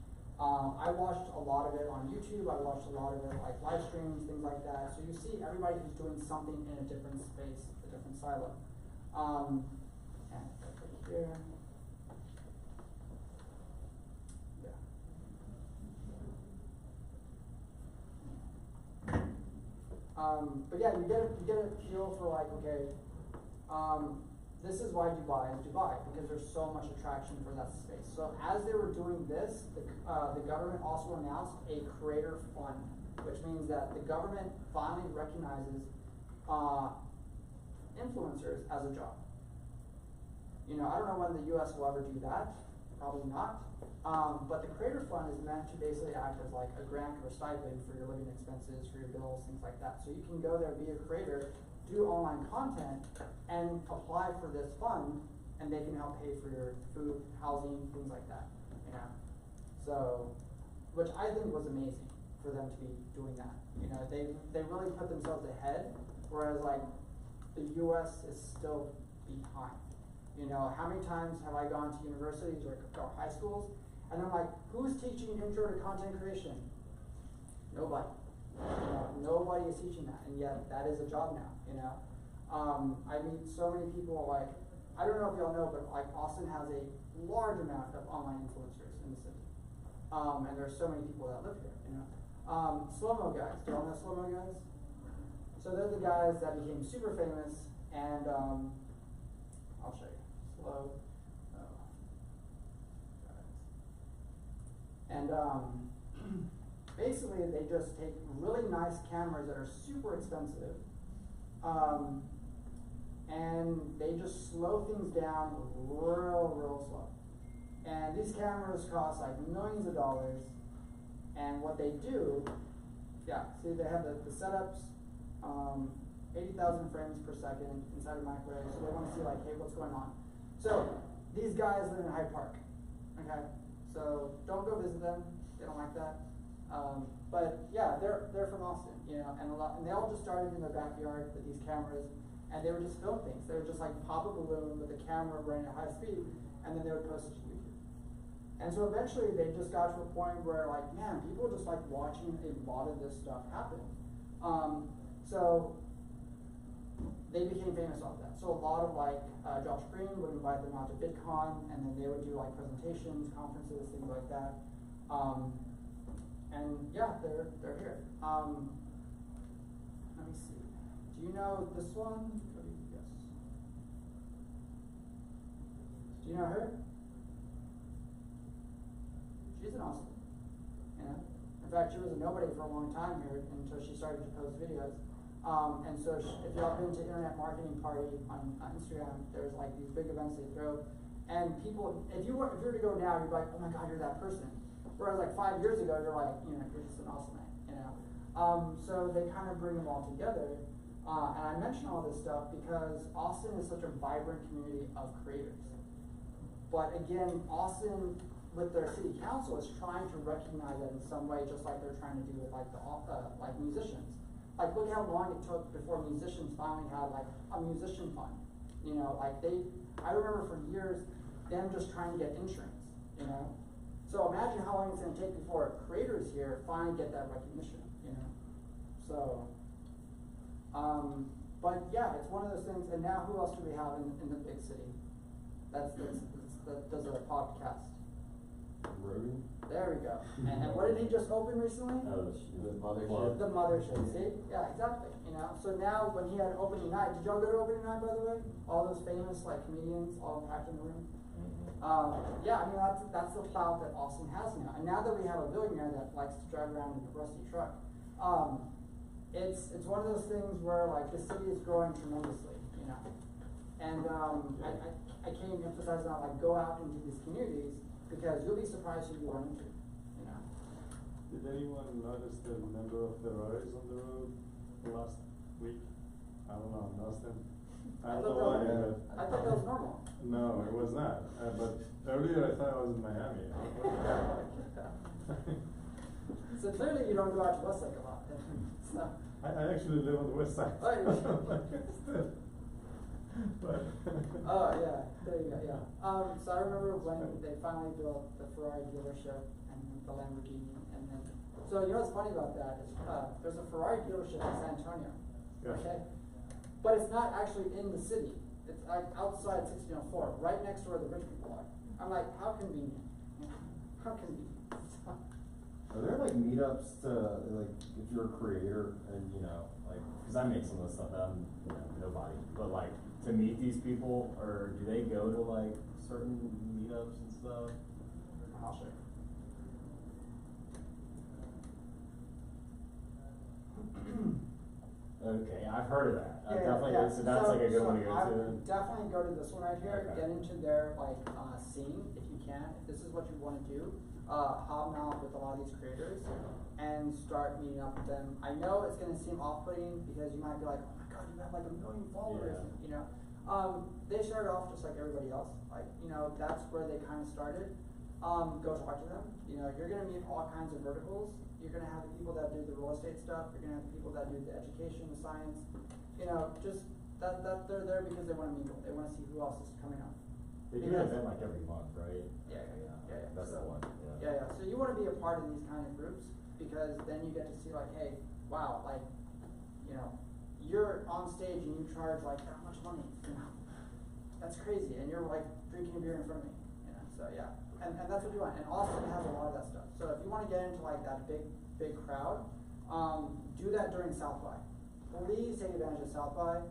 I watched a lot of it on YouTube. I watched a lot of it live streams, things like that. So you see everybody who's doing something in a different space, a different silo. And right here. But yeah, you get a feel for this is why Dubai is Dubai, because there's so much attraction for that space. So as they were doing this, the government also announced a creator fund, which means that the government finally recognizes influencers as a job. I don't know when the US will ever do that, probably not. But the creator fund is meant to basically act as like a grant or a stipend for your living expenses, for your bills, things like that. So you can go there, be a creator, do online content, and apply for this fund, and they can help pay for your food, housing, things like that. So, which I think was amazing for them to be doing that. They really put themselves ahead, whereas the US is still behind. How many times have I gone to universities or high schools, and I'm like, who's teaching intro to content creation? Nobody. Nobody is teaching that, and yet that is a job now. I meet so many people. I don't know if y'all know, but Austin has a large amount of online influencers in the city, and there's so many people that live here. Slow-mo guys. Do y'all know slow-mo guys? So they're the guys that became super famous, and I'll show you. And basically they just take really nice cameras that are super expensive, and they just slow things down real slow. And these cameras cost millions of dollars, and what they do, see they have the setups, 80,000 frames per second inside a microwave, so they want to see hey, what's going on. So these guys live in Hyde Park, okay? So don't go visit them; they don't like that. But yeah, they're from Austin, and they all just started in their backyard with these cameras, and they would just film things. They would just pop a balloon with a camera running at high speed, and then they would post it to YouTube. And so eventually they just got to a point where man, people just watching a lot of this stuff happen. So they became famous off that. So a lot of Josh Green would invite them out to VidCon, and then they would do presentations, conferences, things like that. And yeah, they're here. Let me see. Do you know this one? Yes. Do you know her? She's in Austin. In fact, she was a nobody for a long time here until she started to post videos. And so if y'all been to Internet Marketing Party on Instagram, there's these big events they throw, And people, if you were to go now, you'd be like, oh my God, you're that person. Whereas like 5 years ago, you're like, you know, you're just an Austinite, you know. So they kind of bring them all together. And I mention all this stuff because Austin is such a vibrant community of creators. But again, Austin, with their city council, is trying to recognize that in some way, just like they're trying to do with like like musicians. Like, look how long it took before musicians finally had like a musician fund. You know, like I remember for years them just trying to get insurance. You know, so imagine how long it's going to take before creators here finally get that recognition. You know, so. But yeah, it's one of those things. And now, who else do we have in the big city? that does a podcast. Rogan? There we go. And what did he just open recently? The mothership. The mothership. See? Yeah, exactly. You know. So now, when he had opening night, did y'all go to opening night, by the way? All those famous like comedians all packed in the room. Yeah, I mean that's the clout that Austin has now. And now that we have a billionaire that likes to drive around in a rusty truck, it's one of those things where like the city is growing tremendously, you know. And I can't emphasize enough, like, go out into these communities because you'll be surprised who you run into, you know. Did anyone notice the number of Ferraris on the road last week? I don't know, in Austin. I don't know why, but I thought that was normal. no, it was not. But earlier I thought I was in Miami. So clearly you don't go out to Westlake a lot. So. I actually live on the west side. Oh, you But oh yeah, there you go. Yeah. So I remember when they finally built the Ferrari dealership and the Lamborghini, and then so you know what's funny about that is there's a Ferrari dealership in San Antonio. Yeah. Okay. But it's not actually in the city. It's like outside 1604, right next to where the rich people are. I'm like, how convenient? How convenient? Are there like meetups to, like, if you're a creator and, you know, like, cause I make some of the stuff that I'm, you know, nobody, but like, to meet these people, or do they go to like certain meetups and stuff? I'll show you. Okay, I've heard of that. Yeah, Definitely, yeah. so that's like a good one to go I to. would definitely go to this one right here, Okay. get into their like scene if you can, if this is what you want to do, hobnob with a lot of these creators and start meeting up with them. I know it's gonna seem off-putting because you might be like, oh my God, you have like 1 million followers, Yeah. you know. They started off just like everybody else, like, you know, that's where they kind of started. Go talk to them, you know, you're gonna meet all kinds of verticals. You're gonna have the people that do the real estate stuff, you're gonna have the people that do the education, the science, you know, just that they're there because they wanna mingle, they wanna see who else is coming up. They do an event like every month, right? Yeah. That's the one, Yeah, so you wanna be a part of these kind of groups, because then you get to see like, hey, wow, like, you know, you're on stage and you charge like that much money, you know, that's crazy, and you're like drinking a beer in front of me, you know, so yeah, and that's what you want, and Austin has a lot of that stuff, so if you wanna get into like that big crowd, do that during South by. Please take advantage of South by.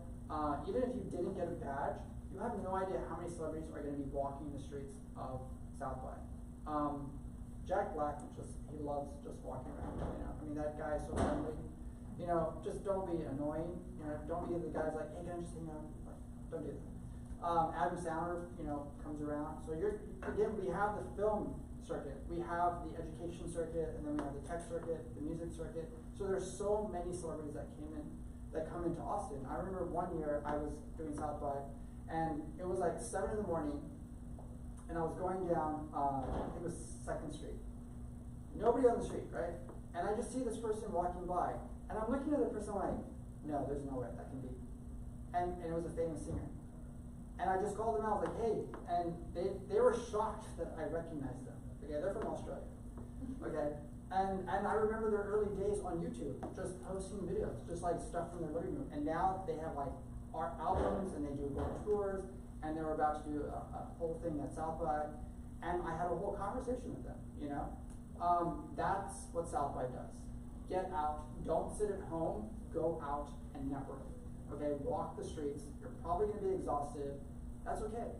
Even if you didn't get a badge, you have no idea how many celebrities are gonna be walking the streets of South by. Jack Black, he loves just walking around, you know, I mean, that guy is so friendly, you know, just don't be annoying, you know, don't be the guys like, hey, can I just hang out, like, don't do that. Adam Sandler, you know, comes around, so again, we have the film circuit, we have the education circuit, and then we have the tech circuit, the music circuit, so there's so many celebrities that come into Austin. I remember one year I was doing South by, and it was like 7 in the morning, and I was going down, I think it was 2nd Street. Nobody on the street, right? And I just see this person walking by, and I'm looking at the person like, no, there's no way that can be. And it was a famous singer. And I just called them out, I was like, hey, and they were shocked that I recognized them. Okay, they're from Australia. Okay, and I remember their early days on YouTube, just posting videos, just like stuff from their living room. And now they have like art albums, and they do world tours, and they were about to do a whole thing at South by, and I had a whole conversation with them, you know? That's what South by does. Get out, don't sit at home, go out and network, okay? Walk the streets, you're probably gonna be exhausted, that's okay.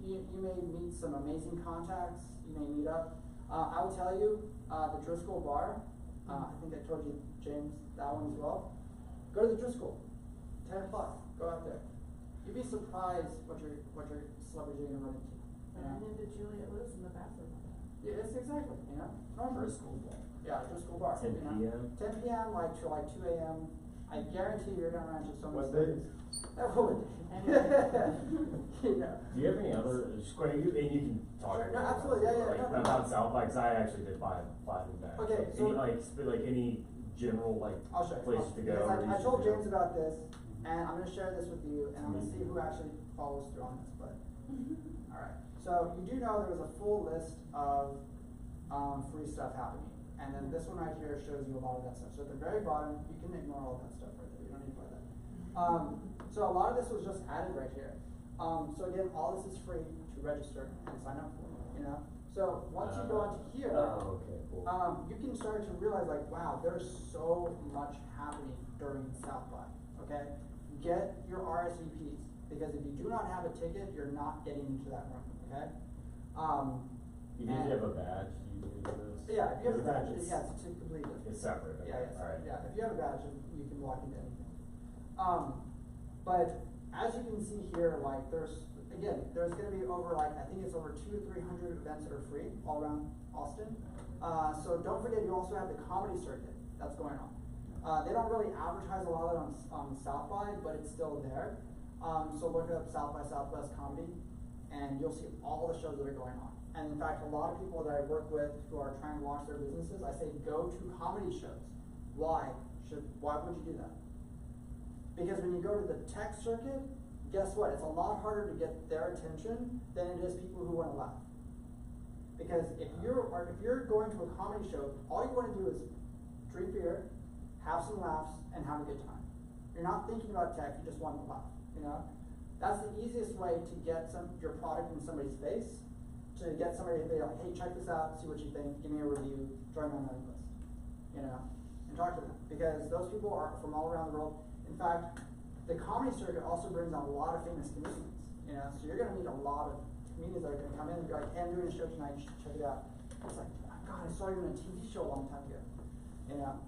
You may meet some amazing contacts, you may meet up. I will tell you, the Driscoll bar, I think I told you, James, that one as well. Go to the Driscoll, 10 o'clock, go out there. You'd be surprised what your celebrities are gonna run into. Ran into Juliet Lewis in the bathroom one time. Yeah, it's exactly, you know, normal. For a school ball. Yeah, for a school bar. 10 you know? p.m.? 10 p.m. like to like 2 a.m. I guarantee you're gonna run into so many What day? stories. What Anyway. you know. Do you have any other, just quick, and you can talk Sure, a no, little absolutely, about, yeah, like, no, no. about South by, cause I actually did five of that. Okay, Like, so- any, like any general, like, I'll show you. places to go. Because I reasons told to go? James about this, and I'm gonna share this with you, and I'm gonna see who actually follows through on this, but, alright. So, you do know there was a full list of, free stuff happening, and then this one right here shows you a lot of that stuff. So at the very bottom, you can ignore all that stuff right there, you don't need to play that. So a lot of this was just added right here. So again, all this is free to register and sign up for, you know? So once you go onto here, Oh, okay, cool. you can start to realize like, wow, there's so much happening during South by, okay? Get your RSVPs, because if you do not have a ticket, you're not getting into that room, okay? You need to have a badge, you do this? Yeah, if you have a Is it- badge, it's- yeah, it's completely different. It's separate, okay, Yeah, yeah, alright. yeah, if you have a badge, you can walk into anything. But as you can see here, like, there's gonna be over, like, I think it's over 200 to 300 events that are free all around Austin. So don't forget, you also have the comedy circuit that's going on. They don't really advertise a lot of it on South by, but it's still there. So look up South by Southwest Comedy, and you'll see all the shows that are going on. And in fact, a lot of people that I work with who are trying to launch their businesses, I say go to comedy shows. Why would you do that? Because when you go to the tech circuit, guess what? It's a lot harder to get their attention than it is people who want to laugh. Because if you're going to a comedy show, all you want to do is drink beer, have some laughs, and have a good time. You're not thinking about tech, you just want to laugh, you know? That's the easiest way to get your product in somebody's face, to get somebody to be like, hey, check this out, see what you think, give me a review, join my mailing list, you know? And talk to them, because those people are from all around the world. In fact, the comedy circuit also brings on a lot of famous comedians, you know? So you're gonna meet a lot of comedians that are gonna come in and be like, hey, I'm doing a show tonight, you should check it out. It's like, oh God, I saw you in a TV show a long time ago, you know?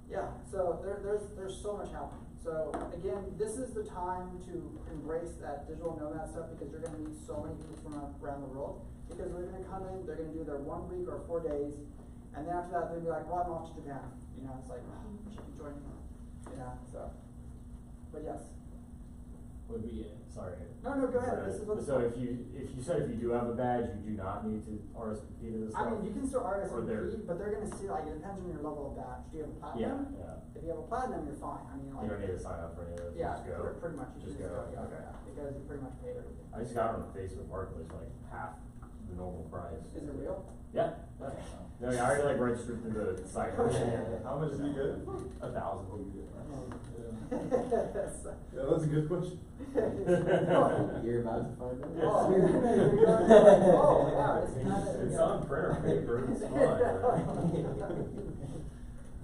Yeah, so there's so much happening. So again, this is the time to embrace that digital nomad stuff, because you're gonna meet so many people from around the world. Because they're gonna come in, they're gonna do their 1 week or 4 days, and then after that they'll be like, well, I'm off to Japan. You know, it's like, oh, you should be joining me. You know, so. But yes. Would be, sorry. No, go ahead. This is what's So if you said if you do have a badge, you do not need to RSVP to this stuff? I mean, you can still Or RSVP, but they're gonna see, like, it depends on your level of badge. Do you have a platinum? Yeah. If you have a platinum, you're fine. I mean, like. You don't need to sign up for any of this, Yeah, just go. pretty much. You Just can go, yeah, okay. yeah, because you pretty much paid everything. I just got on the Facebook Marketplace for like half the normal price. Is it real? Yeah. No, I already like registered through the site. How much did you get? 1,000. Yeah, that's a good question. You're about to find out. Oh, you're going like, oh, wow, it's kind of. It's on printer paper, it's fine.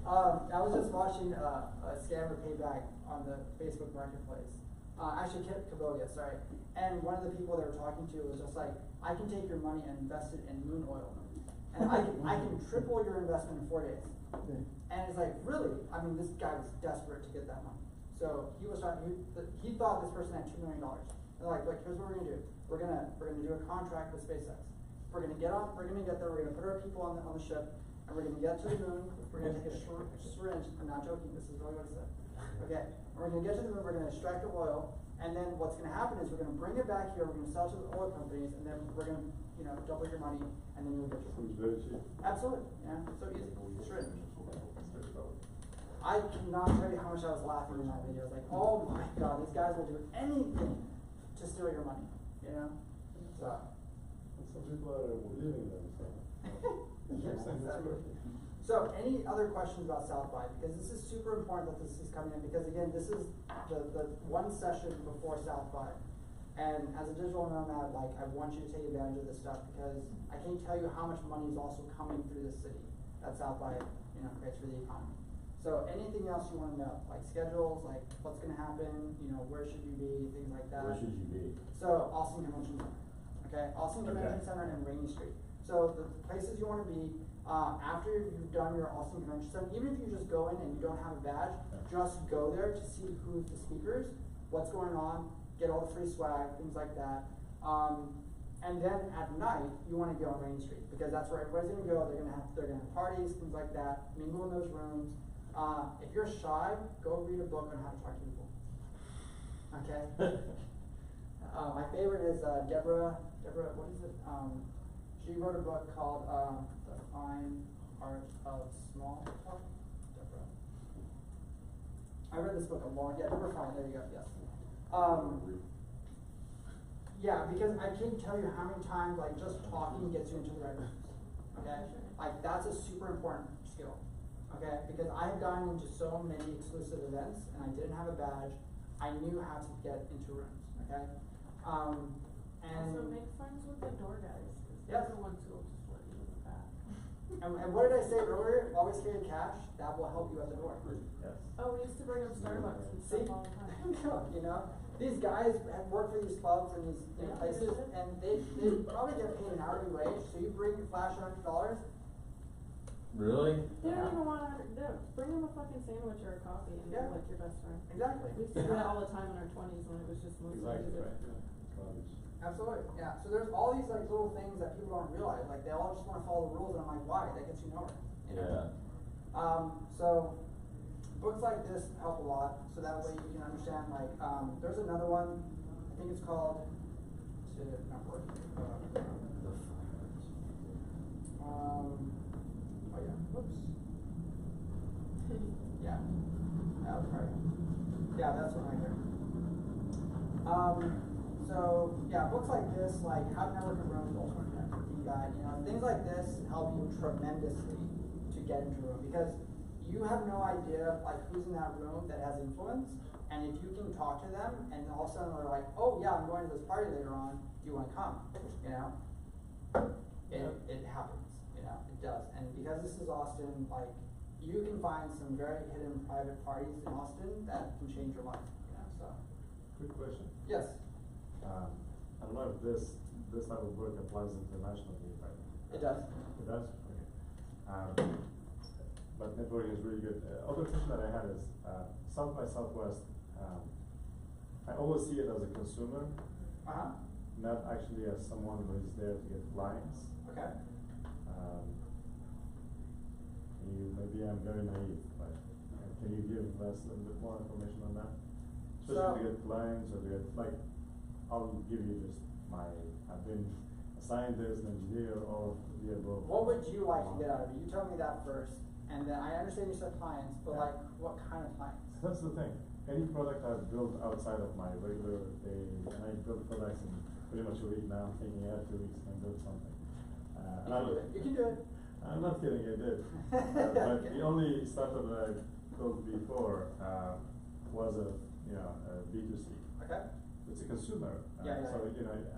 I was just watching a scammer payback on the Facebook Marketplace. Actually, Kaboga, sorry. And one of the people they were talking to was just like, I can take your money and invest it in moon oil. And I can triple your investment in 4 days. And it's like, really? I mean, this guy was desperate to get that money. So he was trying, he thought this person had $2 million. They're like, look, here's what we're gonna do. We're gonna do a contract with SpaceX. We're gonna get there, we're gonna put our people on the ship, and we're gonna get to the moon, we're gonna take a syringe, I'm not joking, this is really what it said. Okay, and we're gonna get to the moon, we're gonna extract the oil, and then what's gonna happen is we're gonna bring it back here, we're gonna sell it to the oil companies, and then we're gonna, double your money, and then you'll get your money. Seems very cheap. Absolutely, yeah, so easy, syringe. I cannot tell you how much I was laughing in that video. I was like, oh my God, these guys will do anything to steal your money, you know? So. Some people are believing them, so. Yeah, exactly. So, any other questions about South by? Because this is super important that this is coming in, because again, this is the one session before South by. And as a digital nomad, like, I want you to take advantage of this stuff, because I can't tell you how much money is also coming through this city that South by, creates for the economy. So anything else you want to know, like schedules, like what's going to happen, where should you be, things like that. Where should you be? So Austin Convention Center, okay? Austin Convention Center and Rainy Street. So the places you want to be after you've done your Austin Convention Center, even if you just go in and you don't have a badge, just go there to see who's the speakers, what's going on, get all the free swag, things like that. And then at night, you wanna go on Main Street, because that's where everybody's gonna go, they're gonna have parties, things like that, mingle in those rooms. If you're shy, go read a book on how to talk to people. Okay? My favorite is, Deborah, what is it? She wrote a book called, The Fine Art of Small Talk. Deborah. I read this book Deborah Fine, there you go, yes. Yeah, because I can't tell you how many times, like, just talking gets you into the right rooms, okay? Like, that's a super important skill, okay? Because I have gotten into so many exclusive events, and I didn't have a badge, I knew how to get into rooms, okay? And. Also make friends with the door guys, cause Yep. they're the ones who will just let you in the back. And what did I say earlier? Always carry cash, that will help you at the door. Yes. Oh, we used to bring up Starbucks and See, stuff all the time. you know, these guys have worked for these clubs and these places, and they probably get paid an hourly wage, so you bring flash $100. Really? They don't even wanna, bring them a fucking sandwich or a coffee and Yeah. they're like your best friend. Exactly. We used to do that all the time in our twenties when it was just mostly Exactly, music. right, yeah, it's garbage. Absolutely, yeah. So there's all these like little things that people don't realize. Like they all just want to follow the rules, and I'm like, why? That gets you nowhere. You know? Yeah. So books like this help a lot. So that way you can understand. Like, there's another one. I think it's called. To not working. Oh yeah. Whoops. Yeah. That was right. Yeah, that's one right there. So yeah, books like this, like How to Network in Rome, Ultimate Networking Guide, you know, things like this help you tremendously to get into a room, because you have no idea like who's in that room that has influence, and if you can talk to them, and all of a sudden they're like, oh yeah, I'm going to this party later on, do you want to come? You know, it happens, you know, it does, and because this is Austin, like you can find some very hidden private parties in Austin that can change your life, you know, so. Quick question. Yes. I don't know if this type of work applies internationally, right? It does. It does? Okay. But networking is really good. Other question that I had is, South by Southwest, I always see it as a consumer, not actually as someone who is there to get clients. Okay. Maybe I'm very naive, but can you give us a bit more information on that? So- Especially to get clients or to get, like, I'll give you just I've been a scientist, engineer, all of the above. What would you like to get out of it? You tell me that first, and then I understand you said clients, but Yeah. like, what kind of clients? That's the thing. Any product I've built outside of my regular day, and I build products in pretty much a week now, I'm thinking, 2 weeks I can build something. And You can do it. I'm not kidding, I did. But the only startup that I built before, was a B2C. Okay. It's a consumer. Yeah, yeah. So,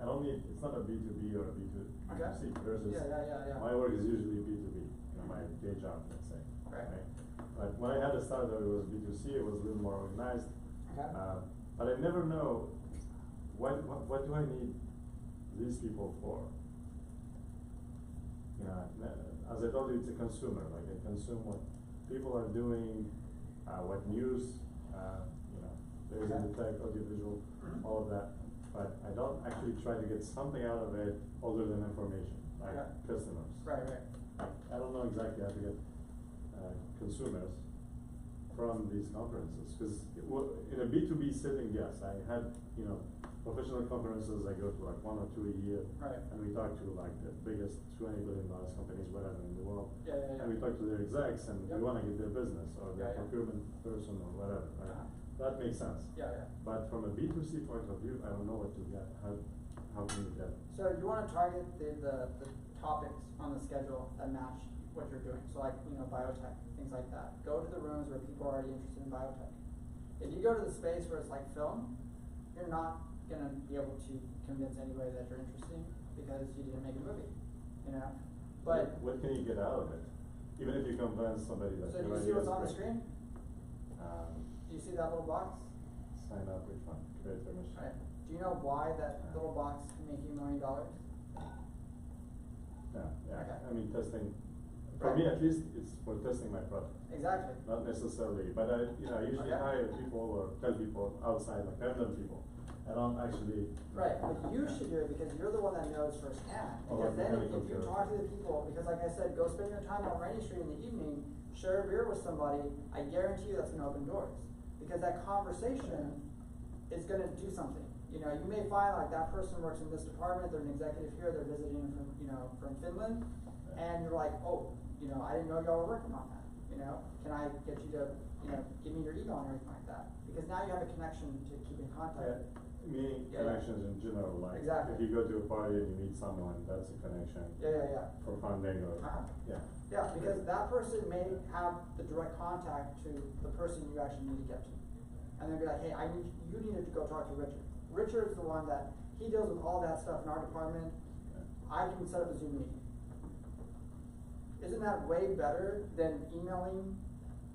I don't need, it's not a B2B or a B2C. Okay. Versus, Yeah. my work is usually B2B, my day job, let's say. Right. But when I had a startup, it was B2C, it was a little more organized. Okay. But I never know, what do I need these people for? As I told you, it's a consumer, like I consume what people are doing, what news, there's in the tech, audiovisual, all of that. But I don't actually try to get something out of it other than information, like customers. Right. I don't know exactly how to get consumers from these conferences, because in a B2B setting, yes, I had, professional conferences I go to like 1 or 2 a year. Right. And we talk to like the biggest $20 billion companies, whatever, in the world. Yeah. And we talk to their execs and we wanna get their business or their Yeah. procurement person or whatever, right? That makes sense. Yeah. But from a B2C point of view, I don't know what to get, how can you get? So you wanna target the topics on the schedule that match what you're doing. So like, biotech, things like that. Go to the rooms where people are already interested in biotech. If you go to the space where it's like film, you're not gonna be able to convince anybody that you're interested because you didn't make a movie, But What can you get out of it? Even if you convince somebody that so do your you see idea what's is on the great. screen? Do you see that little box? Sign up, which one? Create a mission. Right. Do you know why that little box can make you $1 million? Yeah, Okay. I mean, testing, for me at least, it's for testing my product. Exactly. Not necessarily, but I usually Okay. hire people or tell people outside, like random people, I don't actually. Right, but you should do it because you're the one that knows firsthand. Oh, Because then mechanical if you therapy. talk to the people, because like I said, go spend your time on Rainy Street in the evening, share a beer with somebody, I guarantee you that's gonna open doors. Because that conversation is gonna do something. You know, you may find like that person works in this department, they're an executive here, they're visiting from, you know, from Finland, and you're like, oh, you know, I didn't know y'all were working on that, you know? Can I get you to, you know, give me your email and everything like that? Because now you have a connection to keep in contact. Meaning Yeah, yeah. connections in general, like Exactly. if you go to a party and you meet someone, that's a connection. Yeah. For funding or, Uh-huh. yeah. Yeah, because that person may have the direct contact to the person you actually need to get to. And they'll be like, hey, you need to go talk to Richard. Richard's the one that, he deals with all that stuff in our department. I can set up a Zoom meeting. Isn't that way better than emailing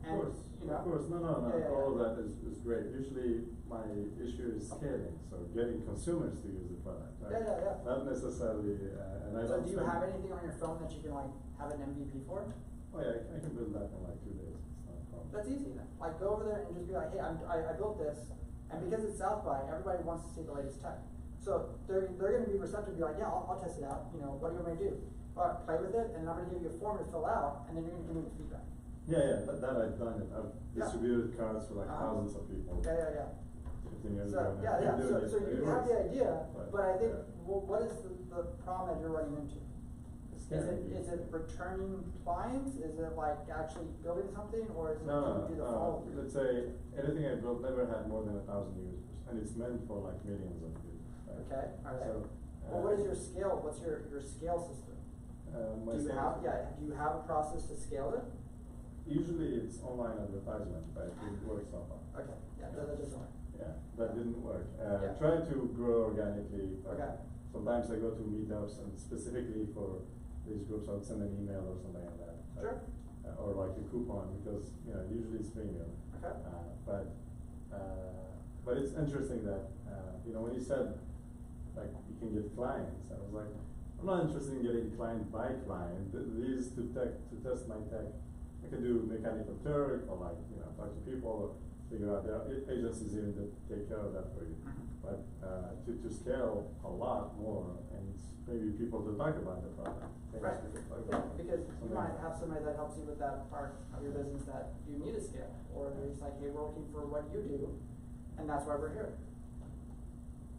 and, you know? Of course, no, Yeah, all of yeah. that is great. Usually my issue is scaling, so getting consumers to use the product, right? Yeah. Not necessarily, and I So don't do you spend- have anything on your phone that you can like have an MVP for? Oh yeah, I can build that in like 2 days, it's not a problem. That's easy then. Like go over there and just be like, hey, I built this, and because it's South by, everybody wants to see the latest tech. So they're gonna be receptive to be like, yeah, I'll test it out, you know, what do you want me to do? Alright, play with it, and then I'm gonna give you a form to fill out, and then you're gonna give me the feedback. Yeah, that I've done it. I've Yeah. distributed cards for like Uh-huh. thousands of people. Yeah. 15 years So, ago. and yeah, I've been doing it, so and you it have the works. idea, but I think, yeah. what is the problem that you're running into? Is it returning clients? Is it like actually building something, or is it No, do the follow? let's say anything I built never had more than 1,000 users, and it's meant for like millions of users. Right? Okay, alright. So, Well, what is your scale, what's your scale system? my Do you sales- have, do you have a process to scale it? Usually it's online advertisement, but it works so far. Okay, yeah, that doesn't work. Yeah, that didn't work. Yeah. Try to grow organically. But Okay. sometimes I go to meetups and specifically for these groups, I would send an email or something like that. Sure. Or like a coupon because, you know, usually it's premium. Okay. But it's interesting that, you know, when you said like you can get clients, I was like, I'm not interested in getting client by client. These to test my tech. I could do mechanical Turk or like, you know, talk to people or figure out there are agencies even that take care of that for you. But to scale a lot more and maybe people to talk about the product. Right, Things to talk yeah, about. because you Something might like have somebody that helps you with that part of your business that you need to scale, or they're just like, hey, we're looking for what you do, and that's why we're here.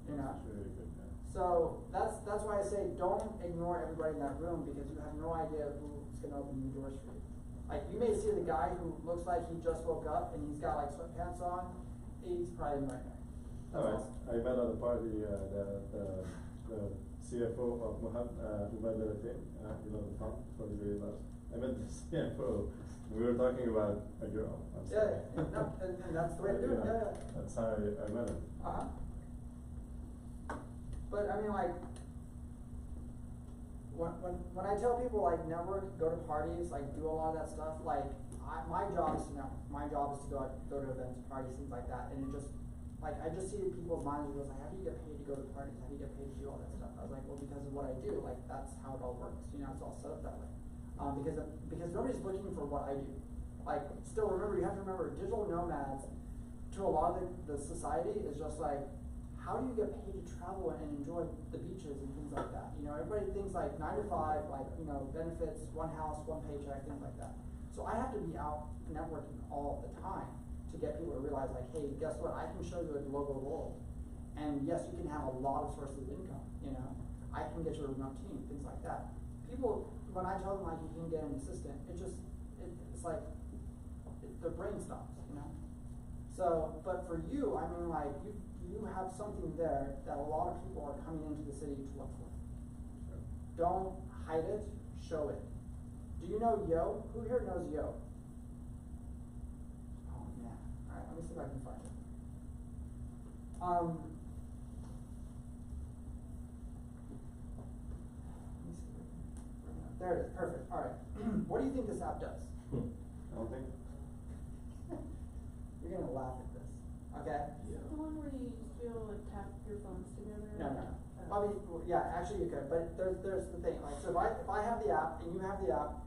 You know? It's really good, yeah. So that's why I say don't ignore everybody in that room because you have no idea who's gonna open new doors for you. Like you may see the guy who looks like he just woke up and he's got like sweatpants on, he's probably in the right there. That's Alright, awesome. I met at a party, the CFO of Nomad, you know the fund for the very last. I met the CFO, we were talking about a girl. I'm sorry. Yeah, no, and that's the way to do it, You know, yeah. That's how I met him. Uh-huh. But I mean, like, when I tell people like network, go to parties, like do a lot of that stuff, like my job is to network. My job is to go to events, parties, things like that, and it just like I just see people's minds and goes like, how do you get paid to go to parties? How do you get paid to do all that stuff? I was like, well, because of what I do, like that's how it all works. You know, it's all set up that way. Because nobody's looking for what I do. Like, still remember, you have to remember, digital nomads to a lot of the society is just like, how do you get paid to travel and enjoy the beaches and things like that? You know, everybody thinks like 9 to 5, like, you know, benefits, one house, one paycheck, things like that. So I have to be out networking all the time to get people to realize like, hey, guess what? I can show you a global world. And yes, you can have a lot of sources of income, you know. I can get you a remote team, things like that. People, when I tell them like you can get an assistant, it's like, their brain stops, you know. So, but for you, I mean like, you have something there that a lot of people are coming into the city to look for. Don't hide it, show it. Do you know Yo? Who here knows Yo? Oh man. Alright, let me see if I can find it. Let me see if I can bring it up. There it is, perfect. Alright. What do you think this app does? I don't think. You're gonna laugh at this. Okay? The one where you feel like tap your phones together? No. I mean, yeah, actually you could, but there's the thing, like, so if I have the app and you have the app,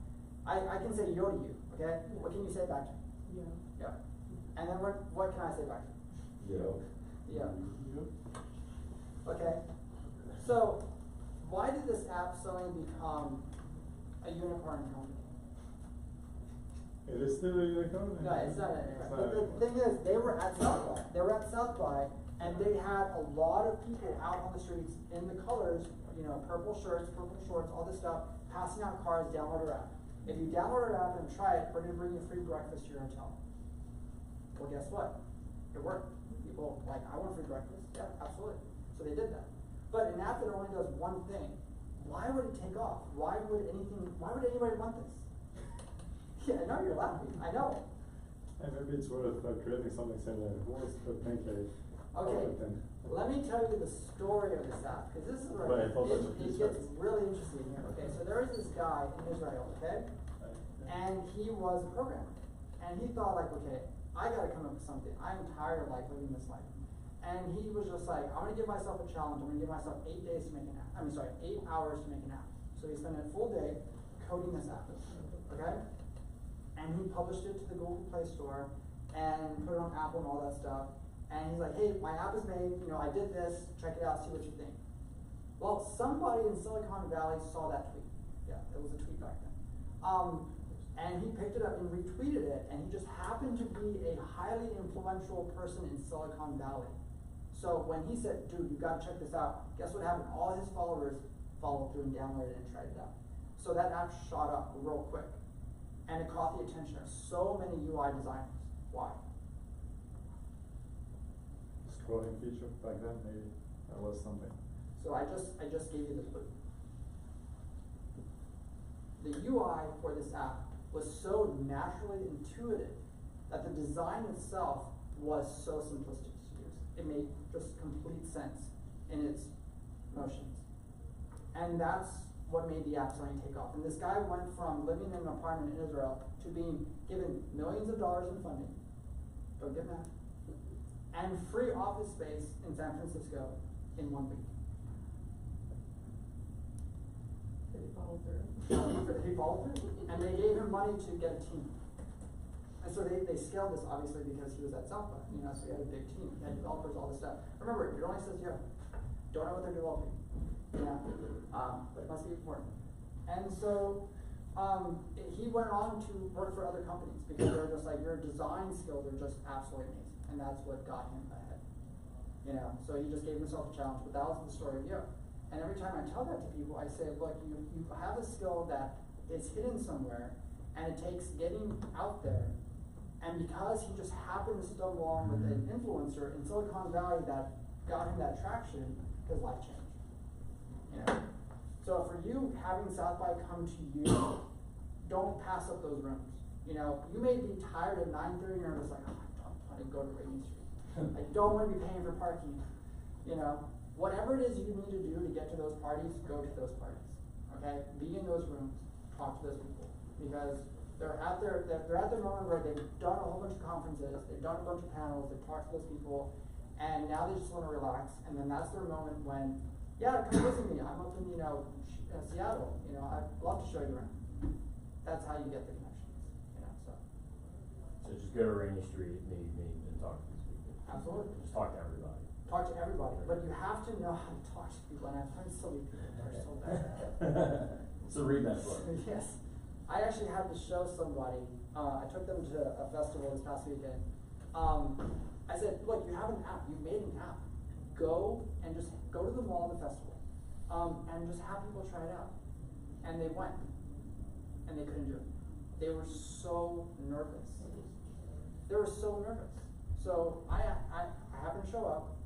I can say yo to you, okay? Yeah. What can you say back to me? Yeah. Yeah. And then what can I say back to you? Yo. Yeah. Okay? So, why did this app suddenly become a unicorn company? It is still a unicorn? No, it's not anymore. It's not But the anymore. thing is, they were at South by. They were at South by, and they had a lot of people out on the streets in the colors, you know, purple shirts, purple shorts, all this stuff, passing out cards, download our app. If you download our app and try it, we're gonna bring you free breakfast to your hotel. Well, guess what? It worked. People like, I want free breakfast. Yeah, absolutely. So they did that. But an app that only does one thing, why would it take off? Why would anybody want this? Yeah, I know you're laughing. I know. And maybe it's worth creating something similar. Who wants to think a Okay, thing? let me tell you the story of this app, because this is where But I thought that's it what you gets said. really interesting here. Okay, so there is this guy in Israel, okay? And he was a programmer. And he thought like, okay, I gotta come up with something. I'm tired of like living this life. And he was just like, I'm gonna give myself a challenge. I'm gonna give myself 8 days to make an app. 8 hours to make an app. So he spent a full day coding this app, okay? And he published it to the Google Play Store and put it on Apple and all that stuff. And he's like, hey, my app is made, you know, I did this, check it out, see what you think. Well, somebody in Silicon Valley saw that tweet. Yeah, it was a tweet back then. And he picked it up and retweeted it, and he just happened to be a highly influential person in Silicon Valley. So when he said, dude, you gotta check this out, guess what happened? All his followers followed through and downloaded it and tried it out. So that app shot up real quick. And it caught the attention of so many UI designers. Why? Scrolling feature back then, maybe that was something. So I just gave you the clue. The UI for this app was so naturally intuitive that the design itself was so simplistic to use. It made just complete sense in its motions. And that's what made the app suddenly take off. And this guy went from living in an apartment in Israel to being given millions of dollars in funding, don't get mad, and free office space in San Francisco in 1 week. Did he follow through? He followed through, and they gave him money to get a team. And so they scaled this obviously because he was at South by, you know, so he had a big team, he had developers, all this stuff. Remember, it only says you don't know what they're developing. Yeah, but it must be important. And so he went on to work for other companies because they're just like, your design skills are just absolutely amazing, and that's what got him ahead. You know, so he just gave himself a challenge, but that was the story of Yo. And every time I tell that to people, I say, look, you have a skill that is hidden somewhere, and it takes getting out there. And because he just happened to stumble along with an influencer in Silicon Valley that got him that traction, his life changed. You know? So for you, having South by come to you, don't pass up those rooms. You know, you may be tired at 9:30 and you're just like, oh, I don't want to go to Rainy Street. I don't want to be paying for parking. You know, whatever it is you need to do to get to those parties, go to those parties. Okay? Be in those rooms, talk to those people. Because they're at their moment where they've done a whole bunch of conferences, they've done a bunch of panels, they've talked to those people, and now they just want to relax, and then that's their moment when, yeah, come visit me. I'm up in, you know, Seattle. You know, I'd love to show you around. That's how you get the connections. You know, so. So just go to Rainy Street, meet, and talk to these people. Absolutely. Just talk to everybody. Talk to everybody, but you have to know how to talk to people, and I've heard so many people that are so bad. So read that book. Yes. I actually had to show somebody, I took them to a festival this past weekend. I said, look, you have an app, you made an app. Go and just go to the mall of the festival, and just have people try it out. And they went, and they couldn't do it. They were so nervous. They were so nervous. So I happened to show up.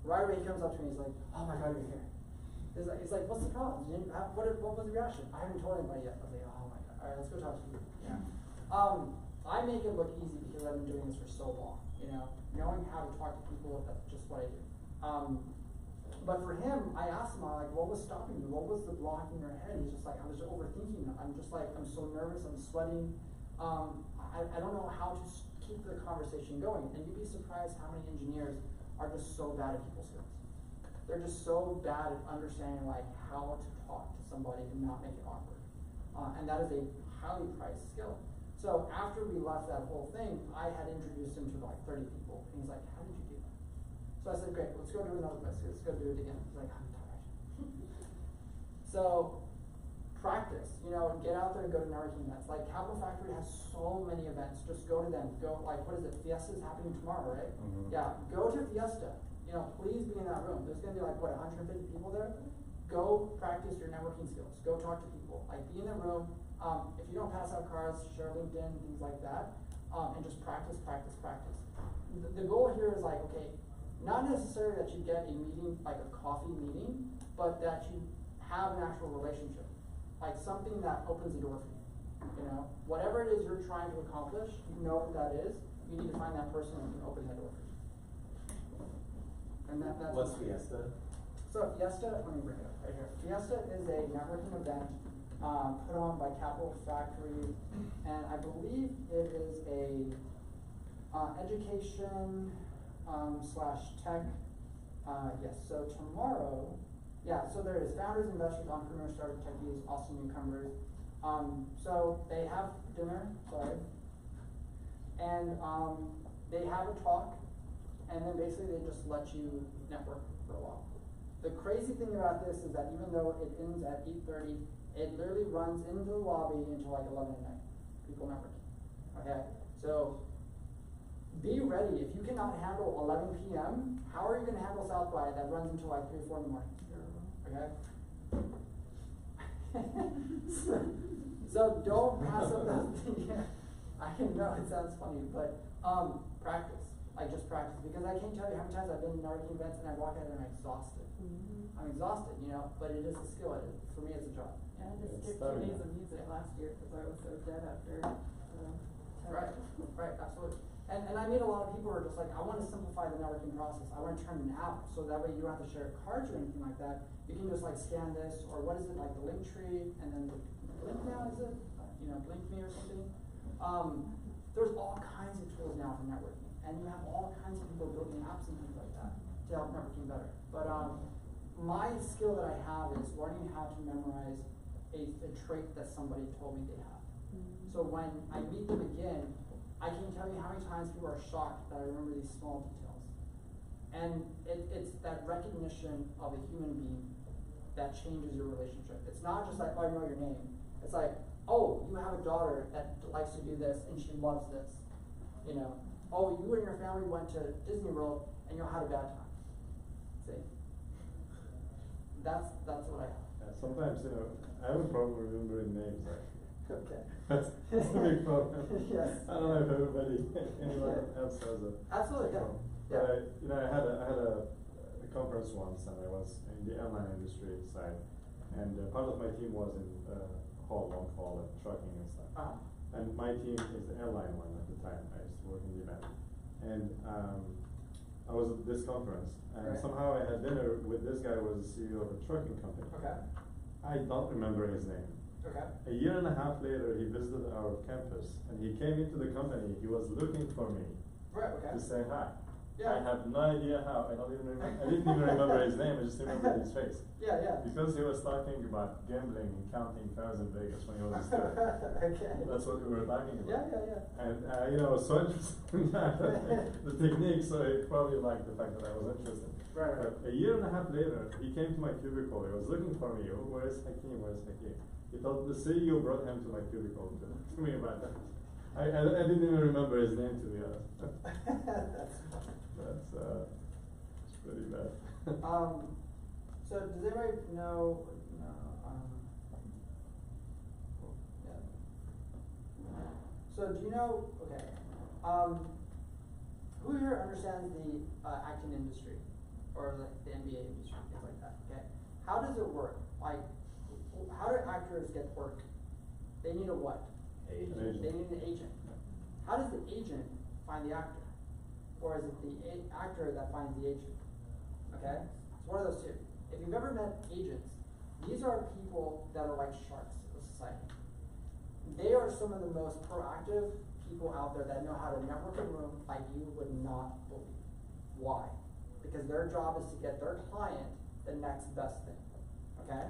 Right away he comes up to me, he's like, oh my God, you're here. He's like, what's the problem? What was the reaction? I haven't told anybody yet. I was like, oh my God, all right, let's go talk to you. Yeah. I make it look easy because I've been doing this for so long, you know, knowing how to talk to people, that's just what I do. But for him, I asked him, I'm like, what was stopping you? What was the block in your head? He's just like, I was overthinking. I'm just like, I'm so nervous, I'm sweating. I don't know how to keep the conversation going. And you'd be surprised how many engineers are just so bad at people skills. They're just so bad at understanding like how to talk to somebody and not make it awkward. And that is a highly prized skill. So after we left that whole thing, I had introduced him to like 30 people. And he's like, how did you do that? So So I said, great, let's go do another place, let's go do it again. He's like, I'm tired. So, practice, you know, get out there and go to networking events. Like Capital Factory has so many events, just go to them. Go, like, what is it, Fiesta's happening tomorrow, right? Mhm. Yeah, go to Fiesta, you know, please be in that room. There's gonna be like, what, 150 people there? Go practice your networking skills, go talk to people, like be in the room. If you don't pass out cards, share LinkedIn, things like that, and just practice, practice, practice. The goal here is like, okay, not necessarily that you get a meeting, like a coffee meeting, but that you have an actual relationship. Like something that opens the door for you, you know? Whatever it is you're trying to accomplish, you know what that is, you need to find that person who can open that door for you. And that's What's Fiesta? So Fiesta, let me bring it up right here. Fiesta is a networking event put on by Capital Factory, and I believe it is a education / tech. Yes, so tomorrow, yeah, so there is founders, investors, entrepreneurs, startup techies, also newcomers. So they have dinner, sorry, and they have a talk, and then basically they just let you network for a while. The crazy thing about this is that even though it ends at 8:30, it literally runs into the lobby until like 11 at night. People networking. Okay? So be ready. If you cannot handle 11 p.m., how are you going to handle South by that runs until like 3 or 4 in the morning? Okay? So don't pass up those. Yeah, I know it sounds funny, but practice. Like just practice, because I can't tell you how many times I've been in networking events and I walk out and I'm exhausted. I'm exhausted, you know, but it is a skill. For me, it's a job. Yeah, I just It's skipped 2 stunning. days of music last year because I was so dead after. Right, right, absolutely. And I meet a lot of people who are just like, I want to simplify the networking process. I want to turn an app so that way you don't have to share cards or anything like that. You can just like scan this, or what is it, like the link tree, and then the link now, is it? You know, blink me or something. There's all kinds of tools now for networking. And you have all kinds of people building apps and things like that to help networking better. But my skill that I have is learning how to memorize a trait that somebody told me they have. So when I meet them again, I can tell you how many times people are shocked that I remember these small details. And it's that recognition of a human being that changes your relationship. It's not just like, oh, I know your name. It's like, oh, you have a daughter that likes to do this and she loves this. You know, oh, you and your family went to Disney World and you had a bad time. See? That's what I have. Yeah, sometimes, you know, I have a problem remembering names actually. Okay. That's a big problem. Yes. I don't know if anyone else has a Absolutely, yeah. problem. Yeah. But you know, I had a conference once, and I was in the airline industry side, and part of my team was in long haul and trucking and stuff. And my team is the airline one at the time. I used to work in the event, and I was at this conference, and Right. somehow I had dinner with this guy who was the CEO of a trucking company. Okay. I don't remember his name. Okay. A year and a half later, he visited our campus, and he came into the company. He was looking for me Right, okay. to say hi. Yeah. I have no idea how. I didn't even remember his name. I just remember his face. Yeah, yeah. Because he was talking about gambling and counting cows in Vegas when he was a student. Okay. That's what we were talking about. Yeah. And you know, I was so interested in that, the technique. So he probably liked the fact that I was interested. Right. But a year and a half later, he came to my cubicle. He was looking for me. Oh, where's Hakeem? Where's Hakeem? He thought the CEO brought him to my cubicle to me about that. I didn't even remember his name, to be honest. That's It's pretty bad. so does anybody know, yeah. So do you know, okay, who here understands the acting industry, or like the NBA industry, things like that, okay? How does it work? Like, how do actors get work? They need a what? Agent. They need an agent. How does the agent find the actor? Or is it the actor that finds the agent? Okay? It's one of those two. If you've ever met agents, these are people that are like sharks of society. They are some of the most proactive people out there that know how to network a room like you would not believe. Why? Because their job is to get their client the next best thing. Okay?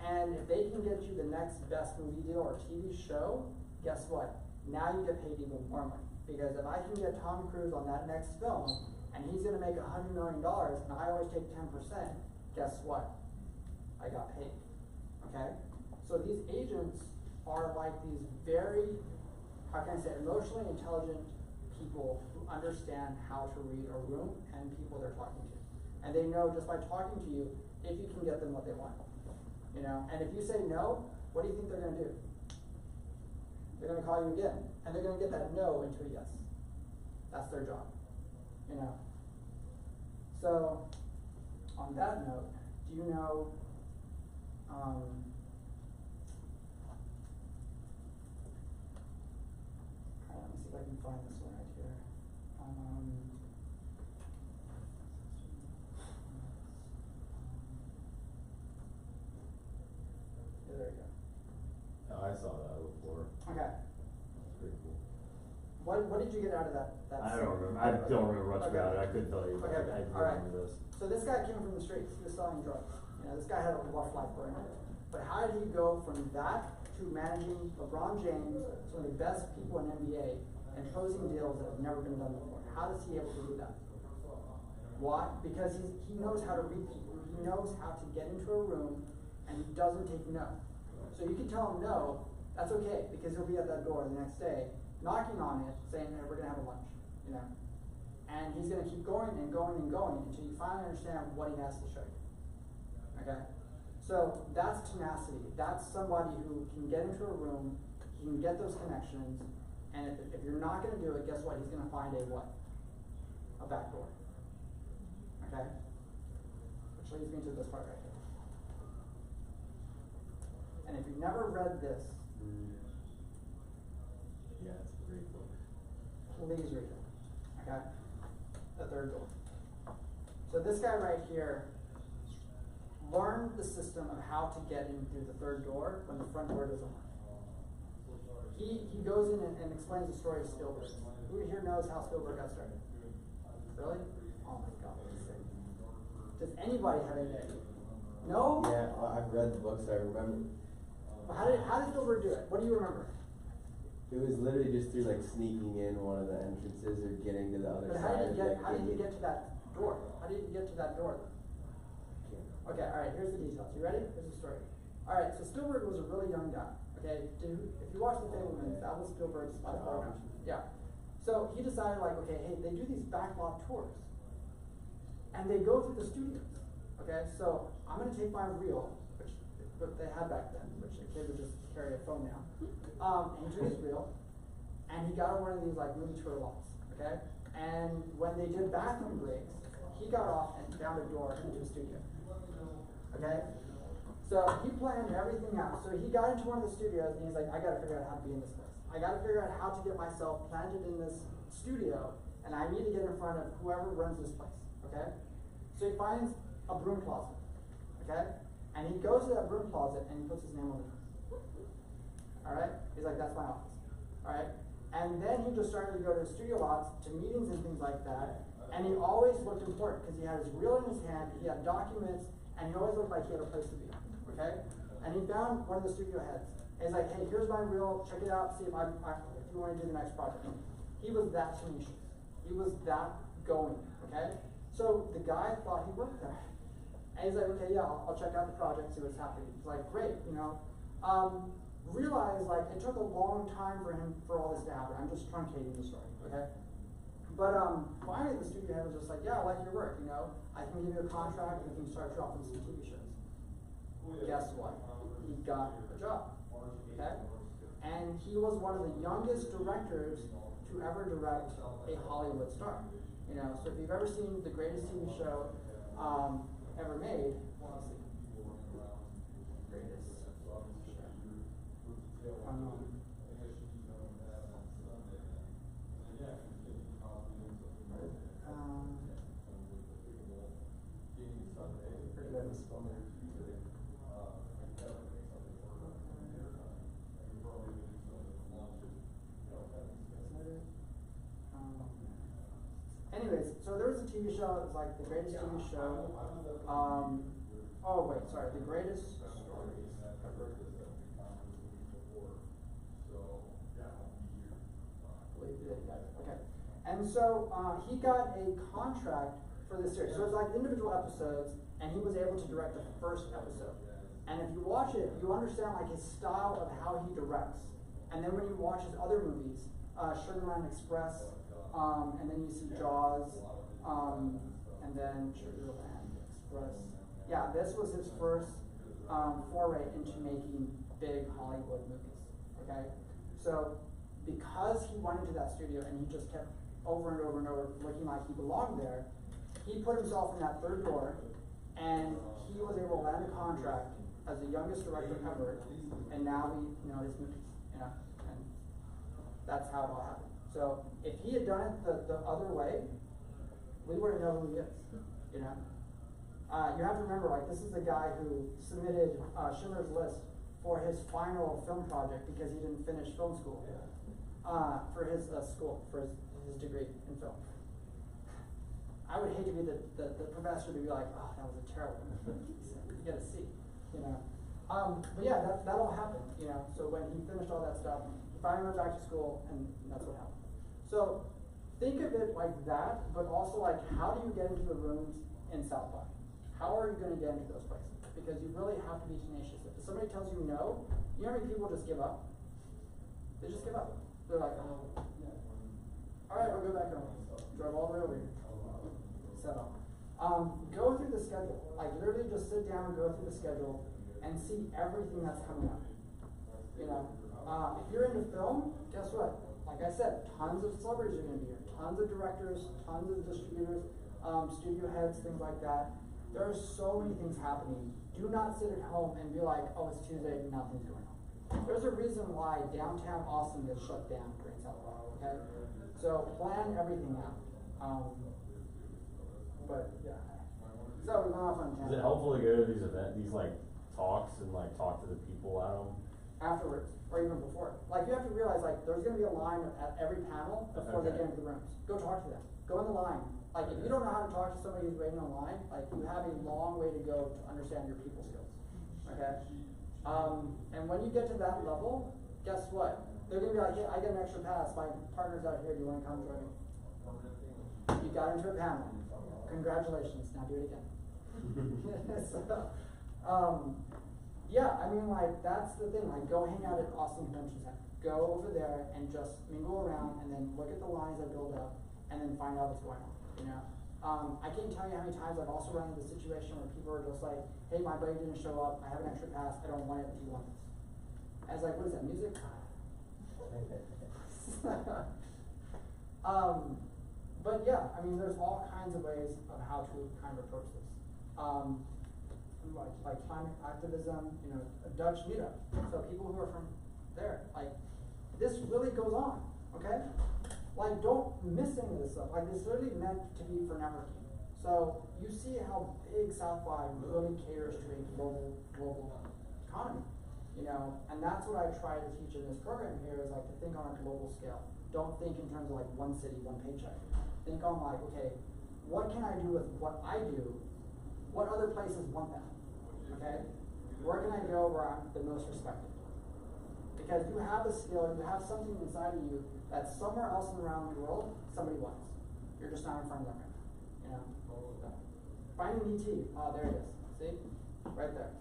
And if they can get you the next best movie deal or TV show, guess what? now you get paid even more money. Because if I can get Tom Cruise on that next film, and he's gonna make $100 million, and I always take 10%, guess what? I got paid, okay? So these agents are like these very, how can I say, emotionally intelligent people who understand how to read a room and people they're talking to. And they know just by talking to you, if you can get them what they want, you know? And if you say no, what do you think they're gonna do? They're gonna call you again, and they're gonna get that no into a yes. That's their job, you know? So, on that note, do you know, let me see if I can find this one right here. Yeah, there you go. Oh, I saw that before. Okay. That's pretty cool. What did you get out of that? I don't remember. I don't remember much about it. I couldn't tell you. But Okay. I do All right. remember this. So this guy came from the streets. He was selling drugs. You know, this guy had a rough life growing up. But how did he go from that to managing LeBron James, some of the best people in NBA, and closing deals that have never been done before? How is he able to do that? Why? Because he knows how to read people. He knows how to get into a room, and he doesn't take no. So you can tell him no, that's okay, because he'll be at that door the next day, knocking on it, saying, hey, we're gonna have a lunch, you know? And he's gonna keep going and going and going until you finally understand what he has to show you, okay? So that's tenacity. That's somebody who can get into a room, he can get those connections, and if you're not gonna do it, guess what? He's gonna find a what? A back door, okay? Which leads me to this part right here. And if you've never read this, Yeah, it's a great book. please read it, okay? The third door. So this guy right here learned the system of how to get in through the third door when the front door doesn't work. He goes in and explains the story of Spielberg. Who here knows how Spielberg got started? Really? Oh my God, what is it? Does anybody have any idea? No? Yeah, I've read the book, so I remember. How did Spielberg do it? What do you remember? It was literally just through like sneaking in one of the entrances or getting to the other But side. how did you get to that door? How did you get to that door? Okay, alright, here's the details. You ready? Here's the story. Alright, so Spielberg was a really young guy. Okay, if you watch The Fabelmans, that was Spielberg's last program. Yeah. So he decided like, okay, hey, they do these backlot tours. And they go through the studios. Okay, so I'm gonna take my reel, which they had back then, which a kid would just carry a phone now. And he took his reel, and he got on one of these like movie tour lots. Okay? And when they did bathroom breaks, he got off and found a door into a studio. Okay? So he planned everything out. So he got into one of the studios and he's like, I gotta figure out how to be in this place. I gotta figure out how to get myself planted in this studio, and I need to get in front of whoever runs this place. Okay? So he finds a broom closet. Okay? And he goes to that broom closet and he puts his name on the door. Alright? He's like, that's my office. Alright? And then he just started to go to the studio lots, to meetings and things like that. And he always looked important because he had his reel in his hand, he had documents, and he always looked like he had a place to be. Okay? And he found one of the studio heads. And he's like, hey, here's my reel, check it out, see if if you want to do the next project. He was that tenacious. He was that going. Okay? So the guy thought he worked there. And he's like, okay, yeah, I'll check out the project, see what's happening. He's like, great, you know. Realized like it took a long time for him for all this to happen. I'm just truncating the story, okay? But finally the studio head was just like, yeah, I like your work, you know. I can give you a contract and we can start dropping some TV shows. Guess what? He got a job. Okay? And he was one of the youngest directors to ever direct a Hollywood star. You know, so if you've ever seen the greatest TV show ever made, let's see. Greatest show. Pretty good with spelling. Anyways, so there was a TV show, it was like the greatest TV show. Oh wait, sorry, the greatest stories ever. And so, he got a contract for this series. So it's like individual episodes, and he was able to direct the first episode. And if you watch it, you understand like his style of how he directs. And then when you watch his other movies, Sugarland Express, and then you see Jaws, and then Sugarland Express. Yeah, this was his first foray into making big Hollywood movies. Okay, so because he went into that studio and he just kept over and over and over looking like he belonged there, he put himself in that third door, and he was able to land a contract as the youngest director ever, and now we know his movies, you know, and that's how it all happened. So if he had done it the other way, we wouldn't know who he is, you know. You have to remember, like, this is the guy who submitted Schindler's List for his final film project because he didn't finish film school, for his school, for his degree in film. I would hate to be the professor to be like, oh, that was a terrible one. You get a C, you know. But yeah, that all happened, you know. So when he finished all that stuff, he finally went back to school, and that's what happened. So think of it like that, but also like, how do you get into the rooms in South by? How are you going to get into those places? Because you really have to be tenacious. If somebody tells you no, you know how many people just give up? They just give up. They're like, oh, yeah. All right, we'll go back home. Drive all the way over here. Settle. Go through the schedule. Like, literally just sit down and go through the schedule and see everything that's coming up. You know, if you're into film, guess what? Like I said, tons of celebrities are going to be here. Tons of directors, tons of distributors, studio heads, things like that. There are so many things happening. Do not sit at home and be like, oh, it's Tuesday, nothing's going on. There's a reason why downtown Austin gets shut down during South by, okay? So plan everything out. But yeah. So we're going off on Is it helpful to go to these like talks and like talk to the people at them? Afterwards, or even before. Like, you have to realize, like, there's gonna be a line at every panel before they get into the rooms. Go talk to them. Go in the line. Like, if you don't know how to talk to somebody who's waiting in line, like, you have a long way to go to understand your people skills. Okay? And when you get to that level, guess what? They're gonna be like, hey, I get an extra pass. My partner's out here. Do you wanna come join me? You got into a panel. Congratulations. Now do it again. So, yeah, I mean, like, that's the thing. Like, go hang out at Austin Convention Center. Go over there and just mingle around, and then look at the lines that build up, and then find out what's going on. You know, I can't tell you how many times I've also run into the situation where people are just like, "Hey, my buddy didn't show up. I have an extra pass. I don't want it. Do you want this?" I was like, "What is that, music?" But yeah, I mean, there's all kinds of ways of how to kind of approach this. Like climate activism, you know, a Dutch meetup. So people who are from there, like, this really goes on, okay? Like, don't miss any of this stuff. Like, it's literally meant to be for networking. So you see how big South by really caters to a global economy, you know? And that's what I try to teach in this program here, is like to think on a global scale. Don't think in terms of like one city, one paycheck. Think on like, okay, what can I do with what I do? What other places want that? Okay? Where can I go where I'm the most respected? Because you have a skill, you have something inside of you that somewhere else around the world somebody wants. You're just not in front of them right now. You know? Finding ET. Oh, there it is. See? Right there.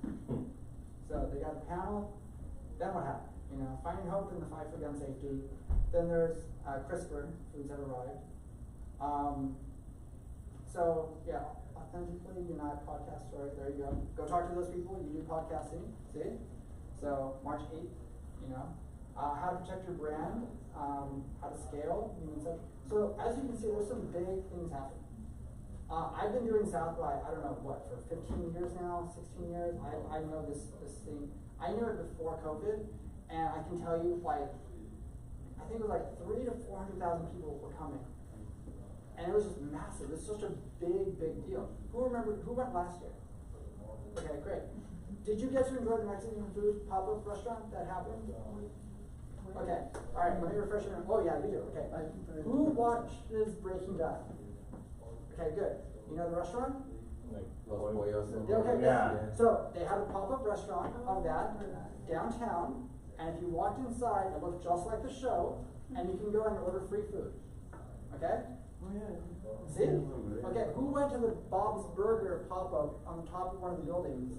So they got a panel. Then what happened? You know, finding hope in the fight for gun safety. Then there's CRISPR, who's ever arrived. So yeah, Authentically United podcast story. There you go. Go talk to those people. You do podcasting. See? So March 8th. You know, how to protect your brand, how to scale, human centric. So as you can see, there's some big things happening. I've been doing South by, I don't know what, for 15 years now, 16 years. I know this thing. I knew it before COVID, and I can tell you, like, I think it was like 300,000 to 400,000 people were coming. And it was just massive. It's such a big deal. Who went last year? Okay, great. Did you get to enjoy the Mexican food pop-up restaurant that happened? Okay, all right, let me refresh your memory. Oh yeah, you do, okay. Who watches Breaking Bad? Okay, good. You know the restaurant? Like Los Pollos and Okay, Yeah. So they had a pop-up restaurant of that downtown, and if you walked inside, it looked just like the show, and you can go and order free food. Okay? Oh, yeah. See? Okay, who went to the Bob's Burger pop-up on the top of one of the buildings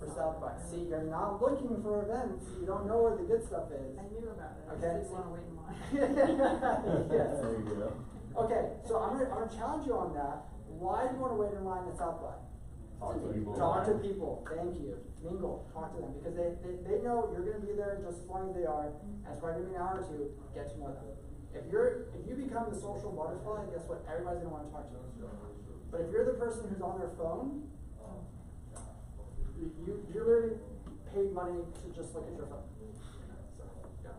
for South by? See, you're not looking for events, you don't know where the good stuff is. I knew about it, I Okay. just didn't wanna wait in line. Yes. There you go. Okay, so I'm gonna challenge you on that. Why do you wanna wait in line at South by? Talk to people. Talk to people, thank you. Mingle, talk to them, because they know you're gonna be there just as long as they are, and it's probably gonna be an hour or two, get to know them. If you become the social butterfly, guess what? Everybody's gonna wanna talk to you. But if you're the person who's on their phone, you literally paid money to just look at your phone. So, yeah.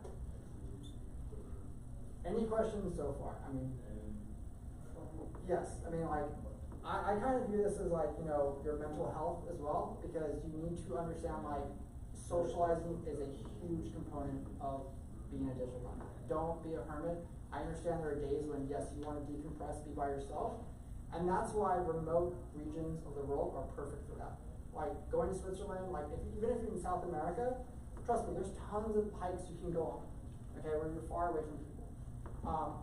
Any questions so far? I mean, yes, I mean, like, I kind of view this as like, you know, your mental health as well, because you need to understand, like, socializing is a huge component of being a digital nomad. Don't be a hermit. I understand there are days when, yes, you want to decompress, be by yourself, and that's why remote regions of the world are perfect for that. Like, going to Switzerland, like, even if you're in South America, trust me, there's tons of hikes you can go on, okay, where you're far away from people.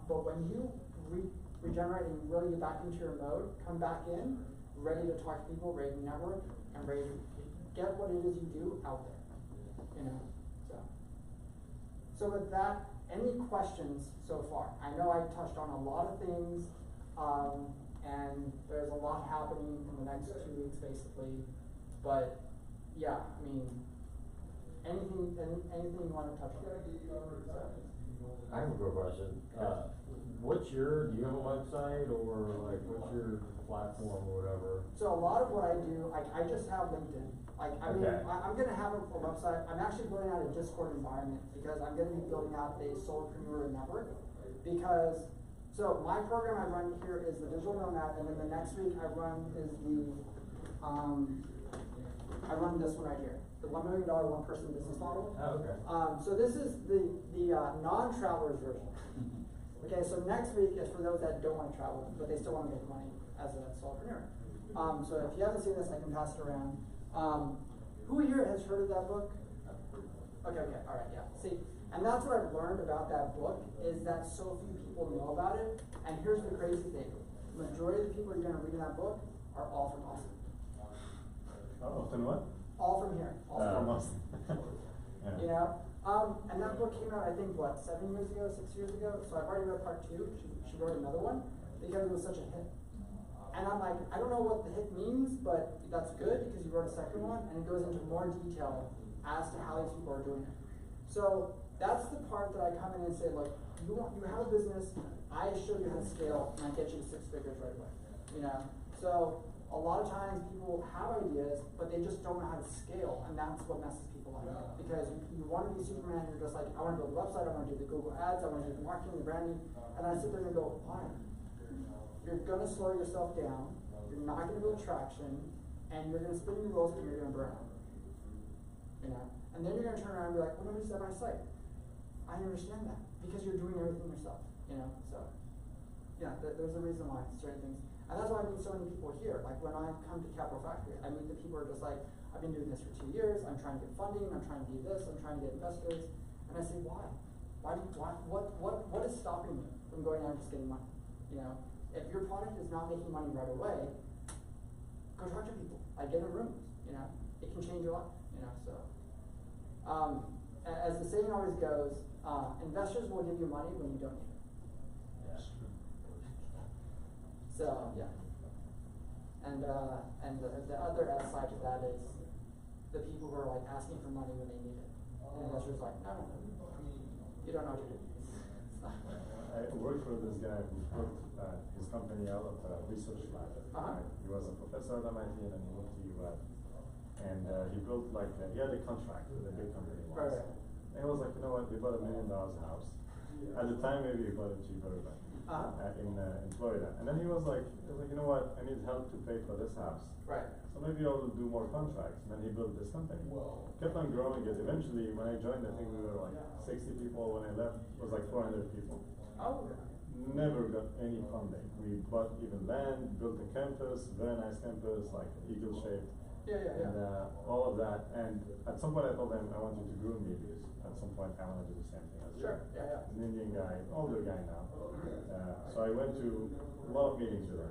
But when you regenerate and really get back into your mode, come back in, ready to talk to people, ready to network, and ready to get what it is you do out there, you know, so with that, any questions so far? I know I touched on a lot of things, and there's a lot happening in the next 2 weeks, basically, but, yeah, I mean, anything you wanna touch on? I have a quick question. Do you have a website or like what's your platform or whatever? So a lot of what I do, I just have LinkedIn. Like, I mean, Okay. I'm gonna have a website. I'm actually building out a Discord environment because I'm gonna be building out a solopreneur network. Because, so my program I run here is the Digital Nomad, and then the next week I run is I run this one right here, the $1 million one-person business model. Oh, okay. So this is the non-travelers version. Okay, so next week is for those that don't want to travel, but they still want to make money as a solopreneur. So if you haven't seen this, I can pass it around. Who here has heard of that book? Okay, all right, yeah. See, and that's what I've learned about that book, is that so few people know about it. And here's the crazy thing. The majority of the people you're going to read in that book are all from Austin. Oh, then what? All from here. All From from Austin. Yeah. You know? And that book came out, I think, what, 7 years ago, 6 years ago? So I've already read part 2. She wrote another one because it was such a hit. And I'm like, I don't know what the hit means, but that's good because you wrote a second one, and it goes into more detail as to how these people are doing it. So that's the part that I come in and say, look, you have a business, I show you how to scale, and I get you to 6 figures right away. You know? So a lot of times people have ideas, but they just don't know how to scale, and that's what messes people up. Because you want to be Superman, you're just like, I want to build a website, I want to do the Google ads, I want to do the marketing, the branding, and then I sit there and go, why? You're gonna slow yourself down, you're not gonna build traction, and you're gonna spin your wheels and you're gonna burn out. You know? And then you're gonna turn around and be like, well, nobody's at my site. I understand that, because you're doing everything yourself, you know? So, yeah, there's a reason why certain things. And that's why I meet so many people here. Like when I come to Capital Factory, I meet the people who are just like, I've been doing this for 2 years, I'm trying to get funding, I'm trying to do this, I'm trying to get investors. And I say, why? What is stopping you from going out and just getting money? You know? If your product is not making money right away, go talk to people. Like get in rooms, you know? It can change your life, you know? So, as the saying always goes, investors will give you money when you don't need it. Yeah. So, yeah. And the other side to that is the people who are like asking for money when they need it. And investors are like, no, you don't know what to do. I worked for this guy who built his company out of a research lab. He was a professor at MIT and then he moved to US. And he built he had a contract with a big company once. Right. And he was like, you know what, they bought $1 million house. At the time maybe he bought it cheaper, but in Florida. And then he was like, you know what, I need help to pay for this house. Right. So maybe I'll do more contracts. And then he built this company. Kept on growing it. Eventually, when I joined, I think we were like 60 people. When I left, it was like 400 people. Oh. Never got any funding. We bought even land, built a campus, very nice campus, like eagle shaped. Yeah. And all of that. And at some point I told them I want you to groom me because at some point I want to do the same thing as you. Sure. Yeah. an Indian guy, older guy now. So I went to a lot of meetings with him.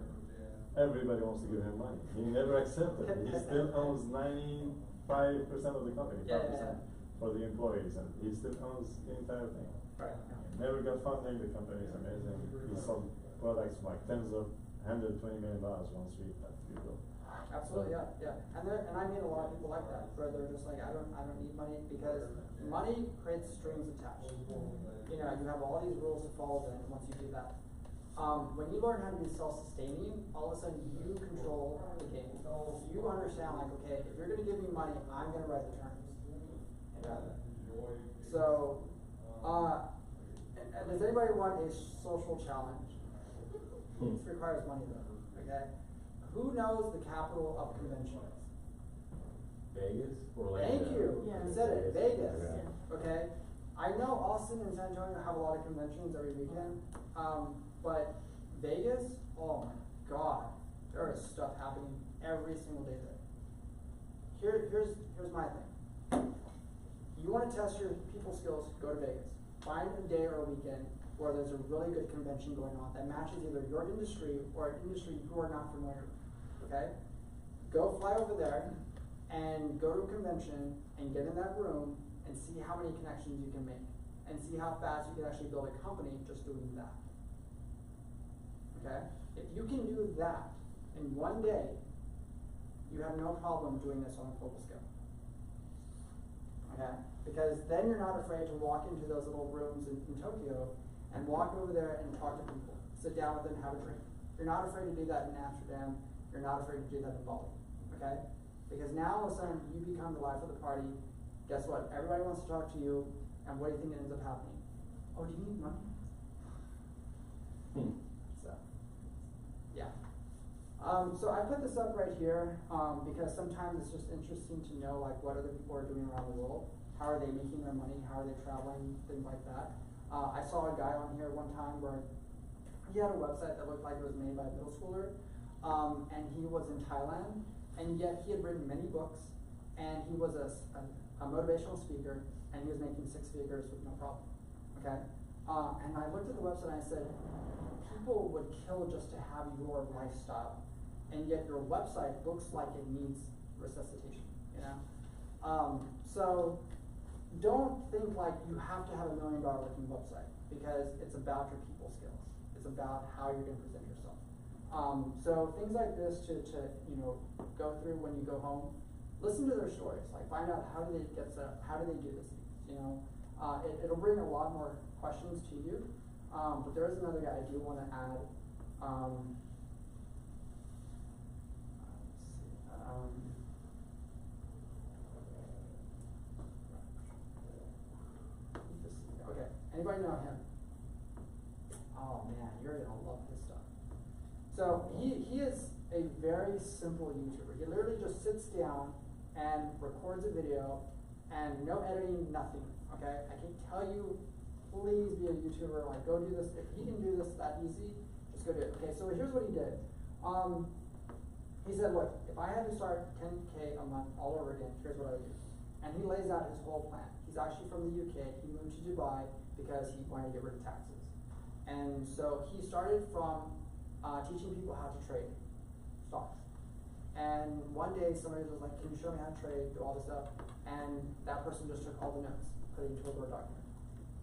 Everybody wants to give him money. He never accepted it. He still owns 95% of the company, 5% Yeah. for the employees, and he still owns the entire thing. Right. Never got funding. The company is amazing. He sold products like $120 million once we built. Absolutely, yeah. And I meet a lot of people like that, where they're just like, I don't need money, because money creates strings attached. You know, you have all these rules to follow then once you do that. When you learn how to be self-sustaining, all of a sudden you control the game. You understand, like, okay, if you're gonna give me money, I'm gonna write the terms. So, and does anybody want a social challenge? This requires money though, okay? Who knows the capital of conventions? Vegas? Orlando? Thank you. Yeah. You said it. Vegas. Yeah. Okay. I know Austin and San Antonio have a lot of conventions every weekend, but Vegas, oh my God, there is stuff happening every single day there. Here's my thing. You want to test your people skills? Go to Vegas. Find a day or a weekend where there's a really good convention going on that matches either your industry or an industry you are not familiar with. Okay? Go fly over there and go to a convention and get in that room and see how many connections you can make and see how fast you can actually build a company just doing that. Okay? If you can do that in one day, you have no problem doing this on a global scale. Okay? Because then you're not afraid to walk into those little rooms in Tokyo and walk over there and talk to people. Sit down with them and have a drink. You're not afraid to do that in Amsterdam. You're not afraid to do that in Bali. Okay? Because now all of a sudden you become the life of the party. Guess what? Everybody wants to talk to you, and what do you think ends up happening? Oh, do you need money? So, yeah. So I put this up right here because sometimes it's just interesting to know like what other people are doing around the world. How are they making their money? How are they traveling? Things like that. I saw a guy on here one time where he had a website that looked like it was made by a middle schooler, and he was in Thailand, and yet he had written many books, and he was a motivational speaker, and he was making 6 figures with no problem. Okay, and I looked at the website and I said, people would kill just to have your lifestyle, and yet your website looks like it needs resuscitation. You know, so don't think like you have to have $1 million looking website, because it's about your people skills. It's about how you're going to present yourself. So things like this to you know go through when you go home. Listen to their stories. Like find out how do they get set up, how do they do this. You know, it'll bring a lot more questions to you. But there is another guy I do want to add. Okay, anybody know him? Oh man, you're gonna love his stuff. So he is a very simple YouTuber. He literally just sits down and records a video and no editing, nothing. Okay, I can tell you, please be a YouTuber. Like, go do this. If he can do this that easy, just go do it. Okay, so here's what he did. He said, look, if I had to start 10K a month all over again, here's what I would do. And he lays out his whole plan. He's actually from the UK. He moved to Dubai because he wanted to get rid of taxes. And so he started from teaching people how to trade stocks. And one day somebody was like, can you show me how to trade, do all this stuff? And that person just took all the notes, put it into a Word document.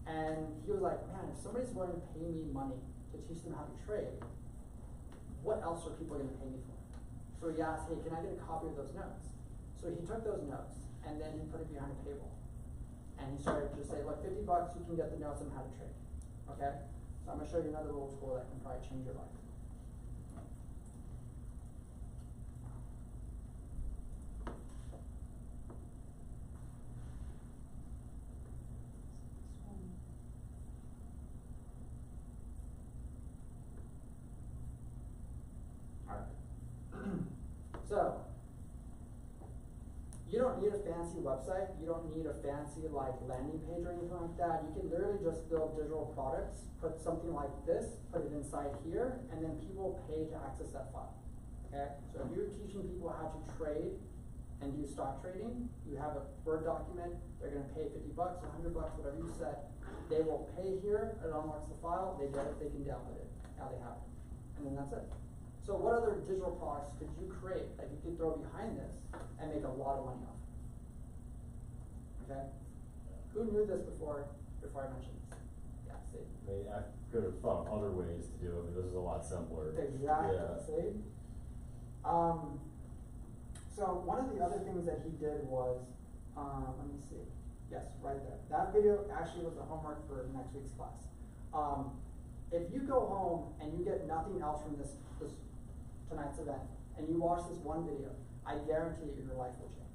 And he was like, man, if somebody's willing to pay me money to teach them how to trade, what else are people going to pay me for? So he asked, hey, can I get a copy of those notes? So he took those notes, and then he put it behind a paywall. And he started to say, look, $50, you can get the notes on how to trade. Okay? So I'm going to show you another little tool that can probably change your life. So, you don't need a fancy website, you don't need a fancy like landing page or anything like that. You can literally just build digital products, put something like this, put it inside here, and then people pay to access that file. Okay? So if you're teaching people how to trade and do stock trading, you have a Word document, they're gonna pay $50, $100, whatever you set. They will pay here, it unlocks the file, they get it, they can download it, now they have it. And then that's it. So what other digital products could you create that you could throw behind this and make a lot of money off? Okay? Who knew this before I mentioned this? Yeah, see? I mean, I could have thought of other ways to do it, but this is a lot simpler. Exactly, Yeah. see? So one of the other things that he did was, let me see, yes, right there. That video actually was the homework for next week's class. If you go home and you get nothing else from this tonight's event, and you watch this one video, I guarantee you your life will change.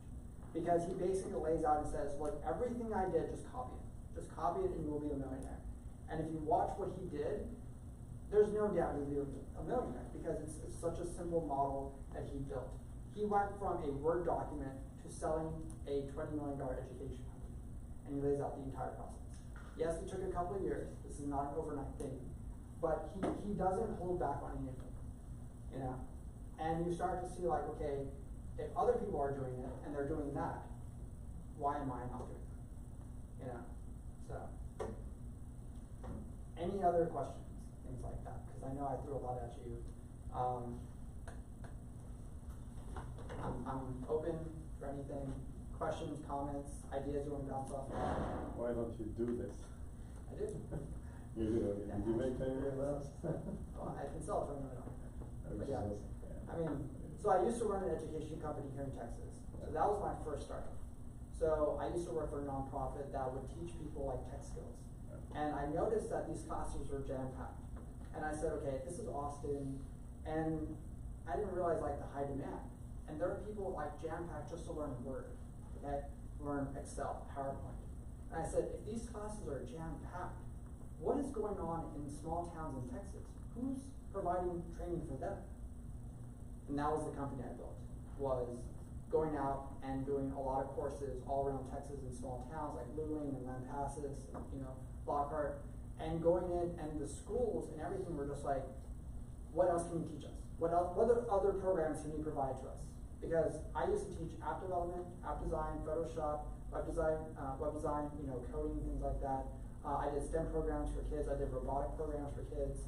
Because he basically lays out and says, look, everything I did, just copy it. Just copy it and you will be a millionaire. And if you watch what he did, there's no doubt he'll be a millionaire because it's such a simple model that he built. He went from a Word document to selling a $20 million education company. And he lays out the entire process. Yes, it took a couple of years. This is not an overnight thing. But he doesn't hold back on anything. You know? And you start to see like, okay, if other people are doing it and they're doing that, why am I not doing that? You know? So, any other questions? Things like that. Because I know I threw a lot at you. I'm open for anything, questions, comments, ideas you want to bounce off. Why don't you do this? I did. You do, Yeah. did you make any of those? Well, I can sell $20 million. But yeah, I mean, Yeah. so I used to run an education company here in Texas. So that was my first startup. So I used to work for a nonprofit that would teach people like tech skills. And I noticed that these classes were jam-packed. And I said, okay, this is Austin, and I didn't realize like the high demand. And there are people like jam-packed just to learn Word, okay? Learn Excel, PowerPoint. And I said, if these classes are jam-packed, what is going on in small towns in Texas? Who's providing training for them? And that was the company I built, was going out and doing a lot of courses all around Texas in small towns like Luling and Lampasas, and, you know, Lockhart, and going in and the schools and everything were just like, what else can you teach us? What other programs can you provide to us? Because I used to teach app development, app design, Photoshop, web design, you know, coding, things like that. I did STEM programs for kids. I did robotic programs for kids.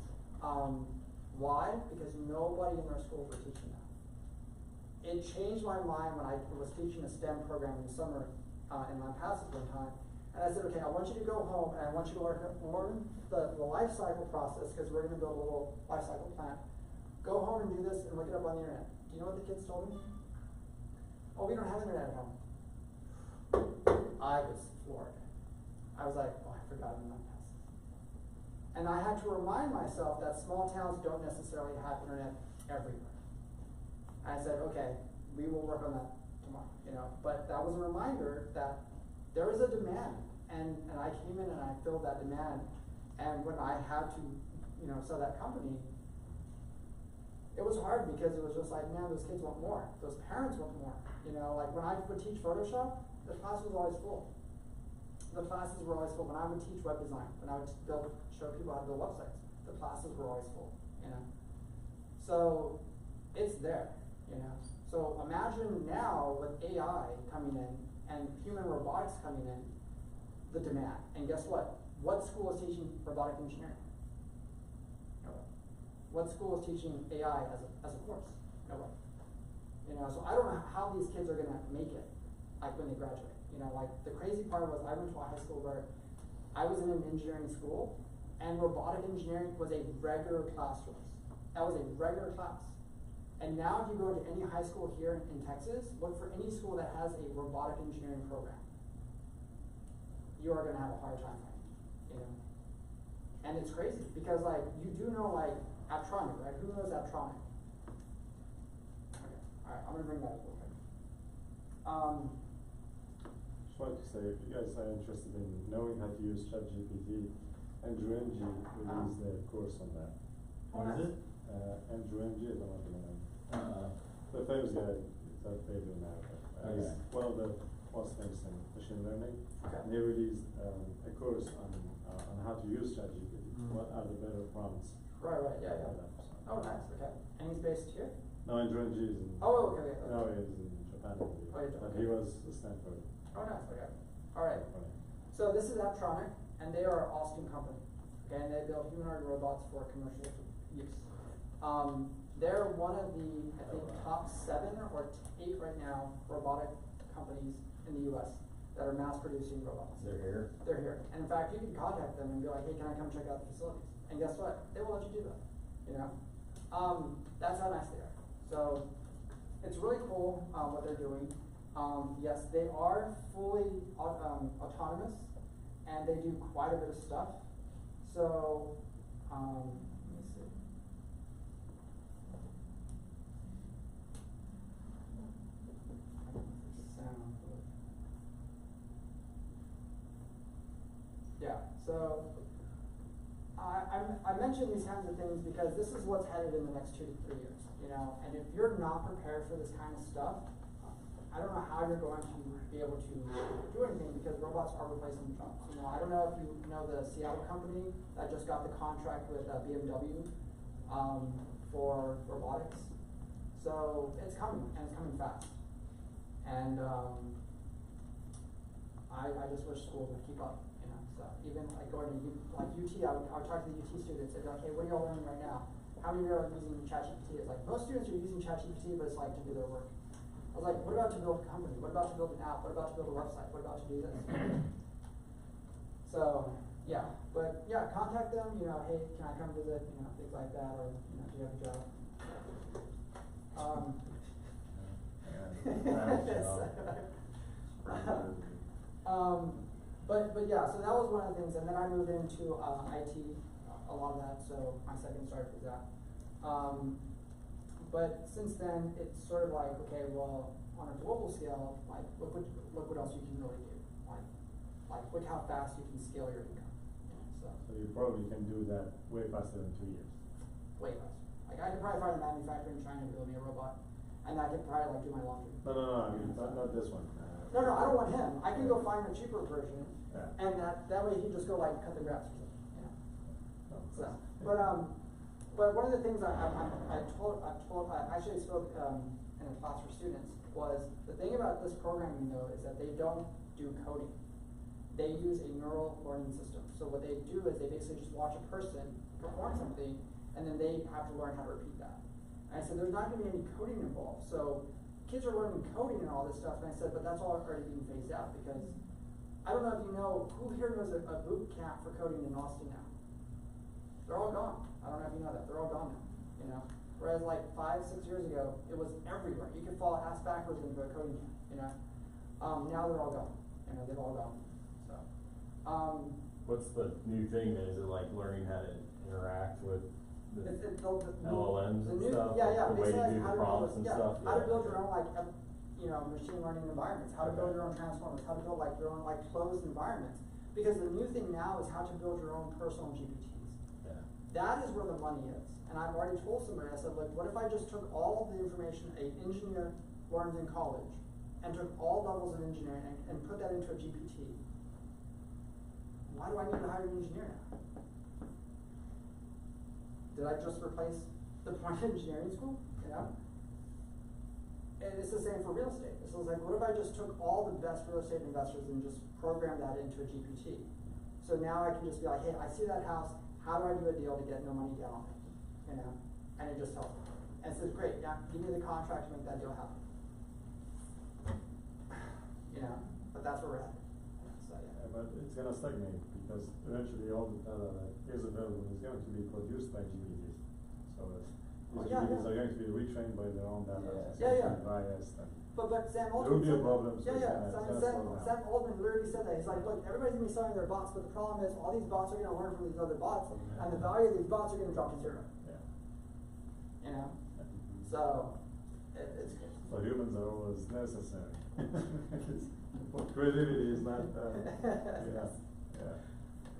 Why? Because nobody in our schools were teaching that. It changed my mind when I was teaching a STEM program in the summer in Lampasas one time. And I said, okay, I want you to go home and I want you to learn the life cycle process because we're going to build a little life cycle plant. Go home and do this and look it up on the internet. Do you know what the kids told me? Oh, we don't have internet at home. I was floored. I was like, oh, I forgot in Lampasas. And I had to remind myself that small towns don't necessarily have internet everywhere. I said, okay, we will work on that tomorrow, you know. But that was a reminder that there is a demand, and I came in and I filled that demand. And when I had to, you know, sell that company, it was hard because it was just like, man, those kids want more. Those parents want more. You know, like when I would teach Photoshop, the class was always full. The classes were always full. When I would teach web design, when I would show people how to build websites, the classes were always full, you know. So it's there, you know. So imagine now with AI coming in and human robotics coming in, the demand. And guess what? What school is teaching robotic engineering? Nobody. What school is teaching AI as a course? Nobody. You know, so I don't know how these kids are gonna make it, like when they graduate. You know, like the crazy part was I went to a high school where I was in an engineering school and robotic engineering was a regular class for us. That was a regular class. And now if you go to any high school here in Texas, look for any school that has a robotic engineering program. You are gonna have a hard time finding, you know. And it's crazy because like you do know like Aptronic, right? Who knows Aptronic? Okay, alright, I'm gonna bring that up real quick. Just wanted to say, if you guys are interested in knowing how to use ChatGPT, Andrew Ng released a course on that. What is it? Andrew Ng, I don't know if you know him. Uh-uh. The famous guy that they do now. He's Okay. one of the most famous in machine learning. Okay. And he released a course on how to use ChatGPT. What are the better prompts? Right, yeah. Oh, nice, okay. And he's based here? No, Andrew Ng is in. Oh, okay. No, he is in Japan. panel, Oh, you but don't. he was Stanford. Oh, nice, okay. Alright, so this is Apptronic, and they are an Austin company, okay, and they build humanoid robots for commercial use. They're one of the, I think, top 7 or 8 right now robotic companies in the US that are mass producing robots. They're here. They're here. And in fact, you can contact them and be like, hey, can I come check out the facilities? And guess what? They will let you do that, you know? That's how nice they are. So, it's really cool, what they're doing. Yes, they are fully, autonomous, and they do quite a bit of stuff. So, let me see. Sound. Yeah, so I mention these kinds of things because this is what's headed in the next 2 to 3 years, you know, and if you're not prepared for this kind of stuff, I don't know how you're going to be able to do anything because robots are replacing jobs. You know, I don't know if you know the Seattle company that just got the contract with BMW for robotics. So it's coming, and it's coming fast. And I just wish schools would keep up, you know. So even like going to like UT, I would talk to the UT students and be like, hey, what are y'all learning right now? How many of you are using ChatGPT? It's like most students are using ChatGPT, but it's like to do their work. I was like, what about to build a company? What about to build an app? What about to build a website? What about to do this? So, yeah, but yeah, contact them, you know, hey, can I come visit, you know, things like that, or, you know, do you have a job? But yeah, so that was one of the things, and then I moved into IT, a lot of that, so my second start was that. But since then, it's sort of like, okay, well, on a global scale, like, look what else you can really do. Like look how fast you can scale your income. You know, So you probably can do that way faster than 2 years. way faster. Like I could probably find a manufacturer in China to build me a robot, and I could probably like do my laundry. No, I mean, not this one. No, I don't want him. I can go find a cheaper version, Yeah. and that way he just go like cut the grass or something. You know. No. So, but one of the things I actually spoke in a class for students was the thing about this programming though is that they don't do coding. They use a neural learning system. So what they do is they basically just watch a person perform something, and then they have to learn how to repeat that. And I said there's not going to be any coding involved. So kids are learning coding and all this stuff, and I said, but that's all already being phased out because I don't know if you know who here knows a boot camp for coding in Austin now. They're all gone. I don't know if you know that. They're all gone now, you know. Whereas like 5-6 years ago, it was everywhere. You could fall ass backwards into a coding camp, you know. Now they're all gone. You know, they've all gone. So, What's the new thing then? Is it like learning how to interact with the LLMs and stuff? Yeah, The way to basically do the prompts and stuff? how to build your own like, you know, machine learning environments. How to build your own transformers. How to build like your own like closed environments. Because the new thing now is how to build your own personal GPTs. Yeah. That is where the money is. And I've already told somebody, I said, look, what if I just took all of the information an engineer learns in college and took all levels of engineering and put that into a GPT? Why do I need to hire an engineer now? Did I just replace the point of engineering school? You know? And it's the same for real estate. It's like, what if I just took all the best real estate investors and just programmed that into a GPT? So now I can just be like, hey, I see that house. How do I do a deal to get no money down on it? You know, and it just helps. And it says, great, yeah, give me the contract to make that deal happen. You know, but that's where we're at. So yeah. But it's gonna stagnate because eventually all the data that is available is going to be produced by GPTs. So these GPTs are going to be retrained by their own data. Yeah. It's Yeah, yeah. going to be biased and But Sam there Altman will be a said problem. that. So Yeah, yeah. it's gonna slow down. Sam Altman literally said that. He's like, look, everybody's gonna be selling their bots, but the problem is all these bots are gonna learn from these other bots, and the value of these bots are gonna drop to zero. Yeah. You know? Yeah. So it's good. So humans are always necessary. Creativity is not. Yeah.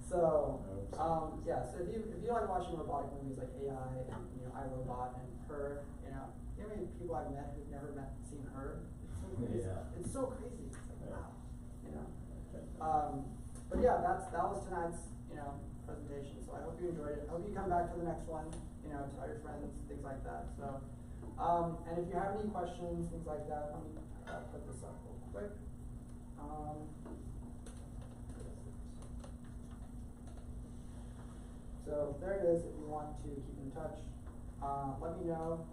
So, I hope so. yeah. So if you like watching robotic movies like AI and iRobot and Her, you know how many people I've met who've never seen Her? It's so crazy. Yeah. It's so crazy. It's like wow, you know. Okay. But yeah, that was tonight's presentation. So I hope you enjoyed it. I hope you come back for the next one. You know, tell your friends, things like that. So And if you have any questions, things like that, let me put this up real quick. So there it is if you want to keep in touch. Let me know.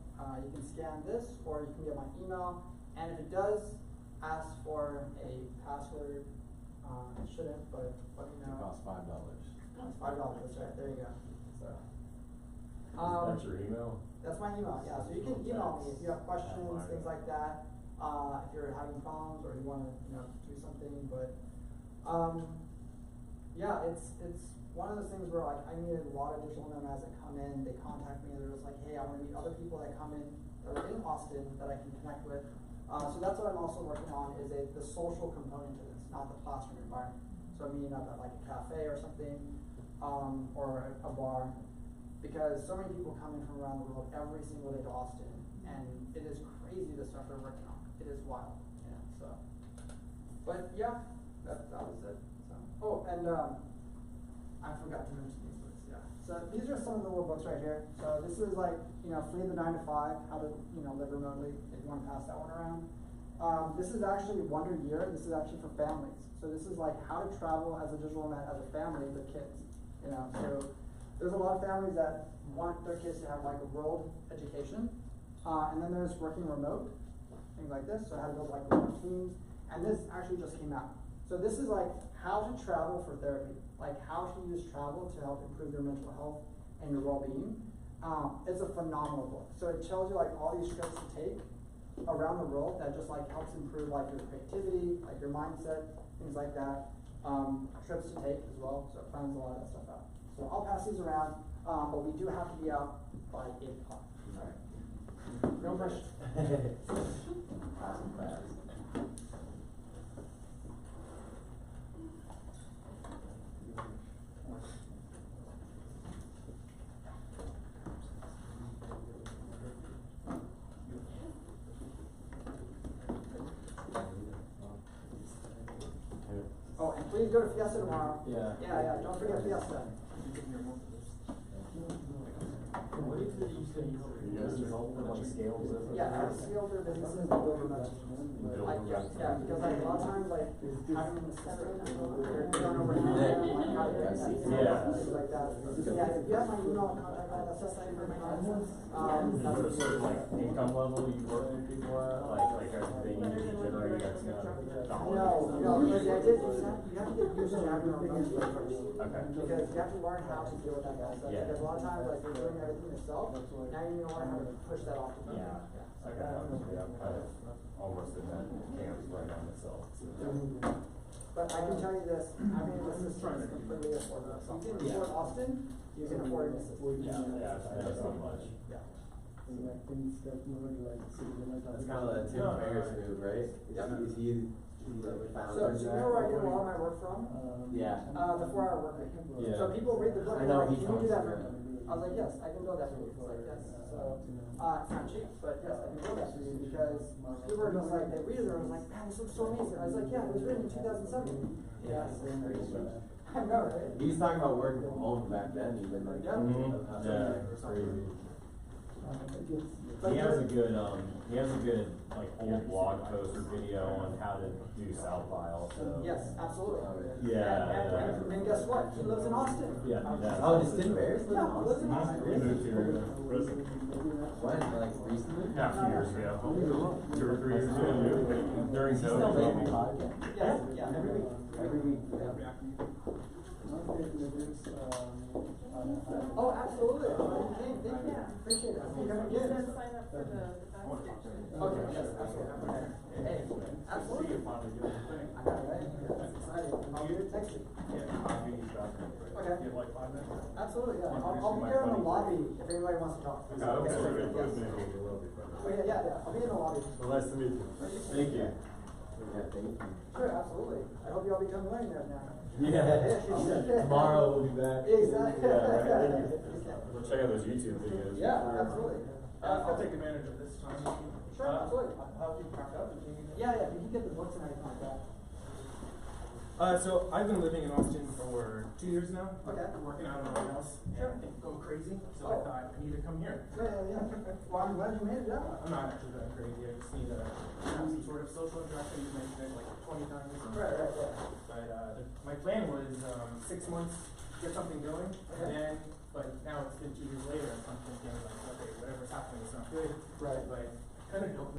You can scan this or you can get my email. And if it does ask for a password, it shouldn't, but let me It know. costs $5. It's $5, that's right, there you go. So, That's your email? that's my email, yeah, so you can email me if you have questions, things like that, if you're having problems or you wanna, do something, but, yeah, it's one of those things where like, I meet a lot of digital nomads that come in, they contact me, they're just like, hey, I wanna meet other people that come in, that are in Austin, that I can connect with. So that's what I'm also working on, is the social component to this, not the classroom environment. So I'm meeting up at like a cafe or something, or a bar, because so many people come in from around the world every single day to Austin, and it is crazy the stuff they're working on. It is wild, so. But yeah, that was it. So. Oh, and I forgot to mention these books, yeah. So these are some of the little books right here. So this is like, Flee the 9 to 5, how to, live remotely, if you want to pass that one around. This is actually Wonder Year. This is actually for families. So this is like how to travel as a digital nomad as a family with kids, So there's a lot of families that want their kids to have like a world education. And then there's working remote, things like this. So how to build like remote teams. And this actually just came out. So this is like how to travel for therapy, like how to use travel to help improve your mental health and your well-being. It's a phenomenal book. So it tells you like all these trips to take around the world that just like helps improve like your creativity, like your mindset, things like that. Trips to take as well. So it plans a lot of that stuff out. So I'll pass these around, but we do have to be out by 8 o'clock. All right. No pressure. Awesome class. Oh, and please go to Fiesta tomorrow. Yeah. Yeah, don't forget Fiesta. What is it you said you guys involved with like scales? Yeah, I scale their businesses and build remote teams. Yeah, because like a lot of times like having an assistant, you don't know where to go, like how to get that, things like that. So yeah, if you have my email contact, that's just like for my business. Is there a certain like income level you work with people at? Like are they usually generate X amount of dollars? No, because the idea is you have to get used to having your own team first. Okay. Because you have to learn how to deal with that kind of stuff. Yeah. Because a lot of times like you're doing everything yourself, now you need to learn how to push that off to people. Yeah. Okay. I'm kind of almost in that camp right now myself. But I can tell you this, having an assistant is completely affordable. So you can afford Austin, you can afford an assistant. That's not much. Yeah. That's kind of the Tim Ferriss move, right? Is he the founder? So you know where I get a lot of my work from? Yeah. The 4-hour work week. Yeah. So people read the book I and know they're like, he can you do that for talks me? I was like, yes, I can build that for you. He's like, yes. So, it's not cheap, but yes, I can build that for you because people were just like, they read it and I was like, man, this looks so amazing. I was like, yeah, it was written in 2007. Yeah. I know, right? He's talking about working from home back then, even like. Yeah. Yeah, crazy. He has a good like old blog post or video on how to do South by also. Yes, absolutely. Yeah. And guess what? He lives in Austin. Yeah. Oh, does Tim Ferriss live in Yeah, he lives in Austin? He moved here in prison. When, like recently? Half a years ago. 2 or 3 years ago. During He's still making COVID. podcasts. Yes, yeah, every week. Every week. Oh, absolutely. Thank you. Appreciate it. You gotta sign up for the backstage. Okay, yes, absolutely. Hey, absolutely. I know, right? That's exciting. I'll be here text you. Okay. Absolutely, yeah. I'll be here in the lobby if anybody wants to talk. Yes. Oh, yeah. I'll be in the lobby. Well, nice to meet you. Thank you. Yeah, thank you. Sure, absolutely. I hope you all become millionaires now. Yeah. Tomorrow we'll be back. Exactly. Yeah, right. We'll check out those YouTube videos. Yeah, absolutely. I'll take advantage of this time. Sure, absolutely. How have you packed up? Yeah, if you can get the books and everything like that. So I've been living in Austin for 2 years now. Okay. Working out of my house. Sure. And I think go crazy. So Oh. I thought I need to come here. Yeah. Well, I'm glad you made it out. I'm not actually that crazy. I just need to have some sort of social interaction. You mentioned it like 20 times. Right. But my plan was 6 months, get something going, Okay. and then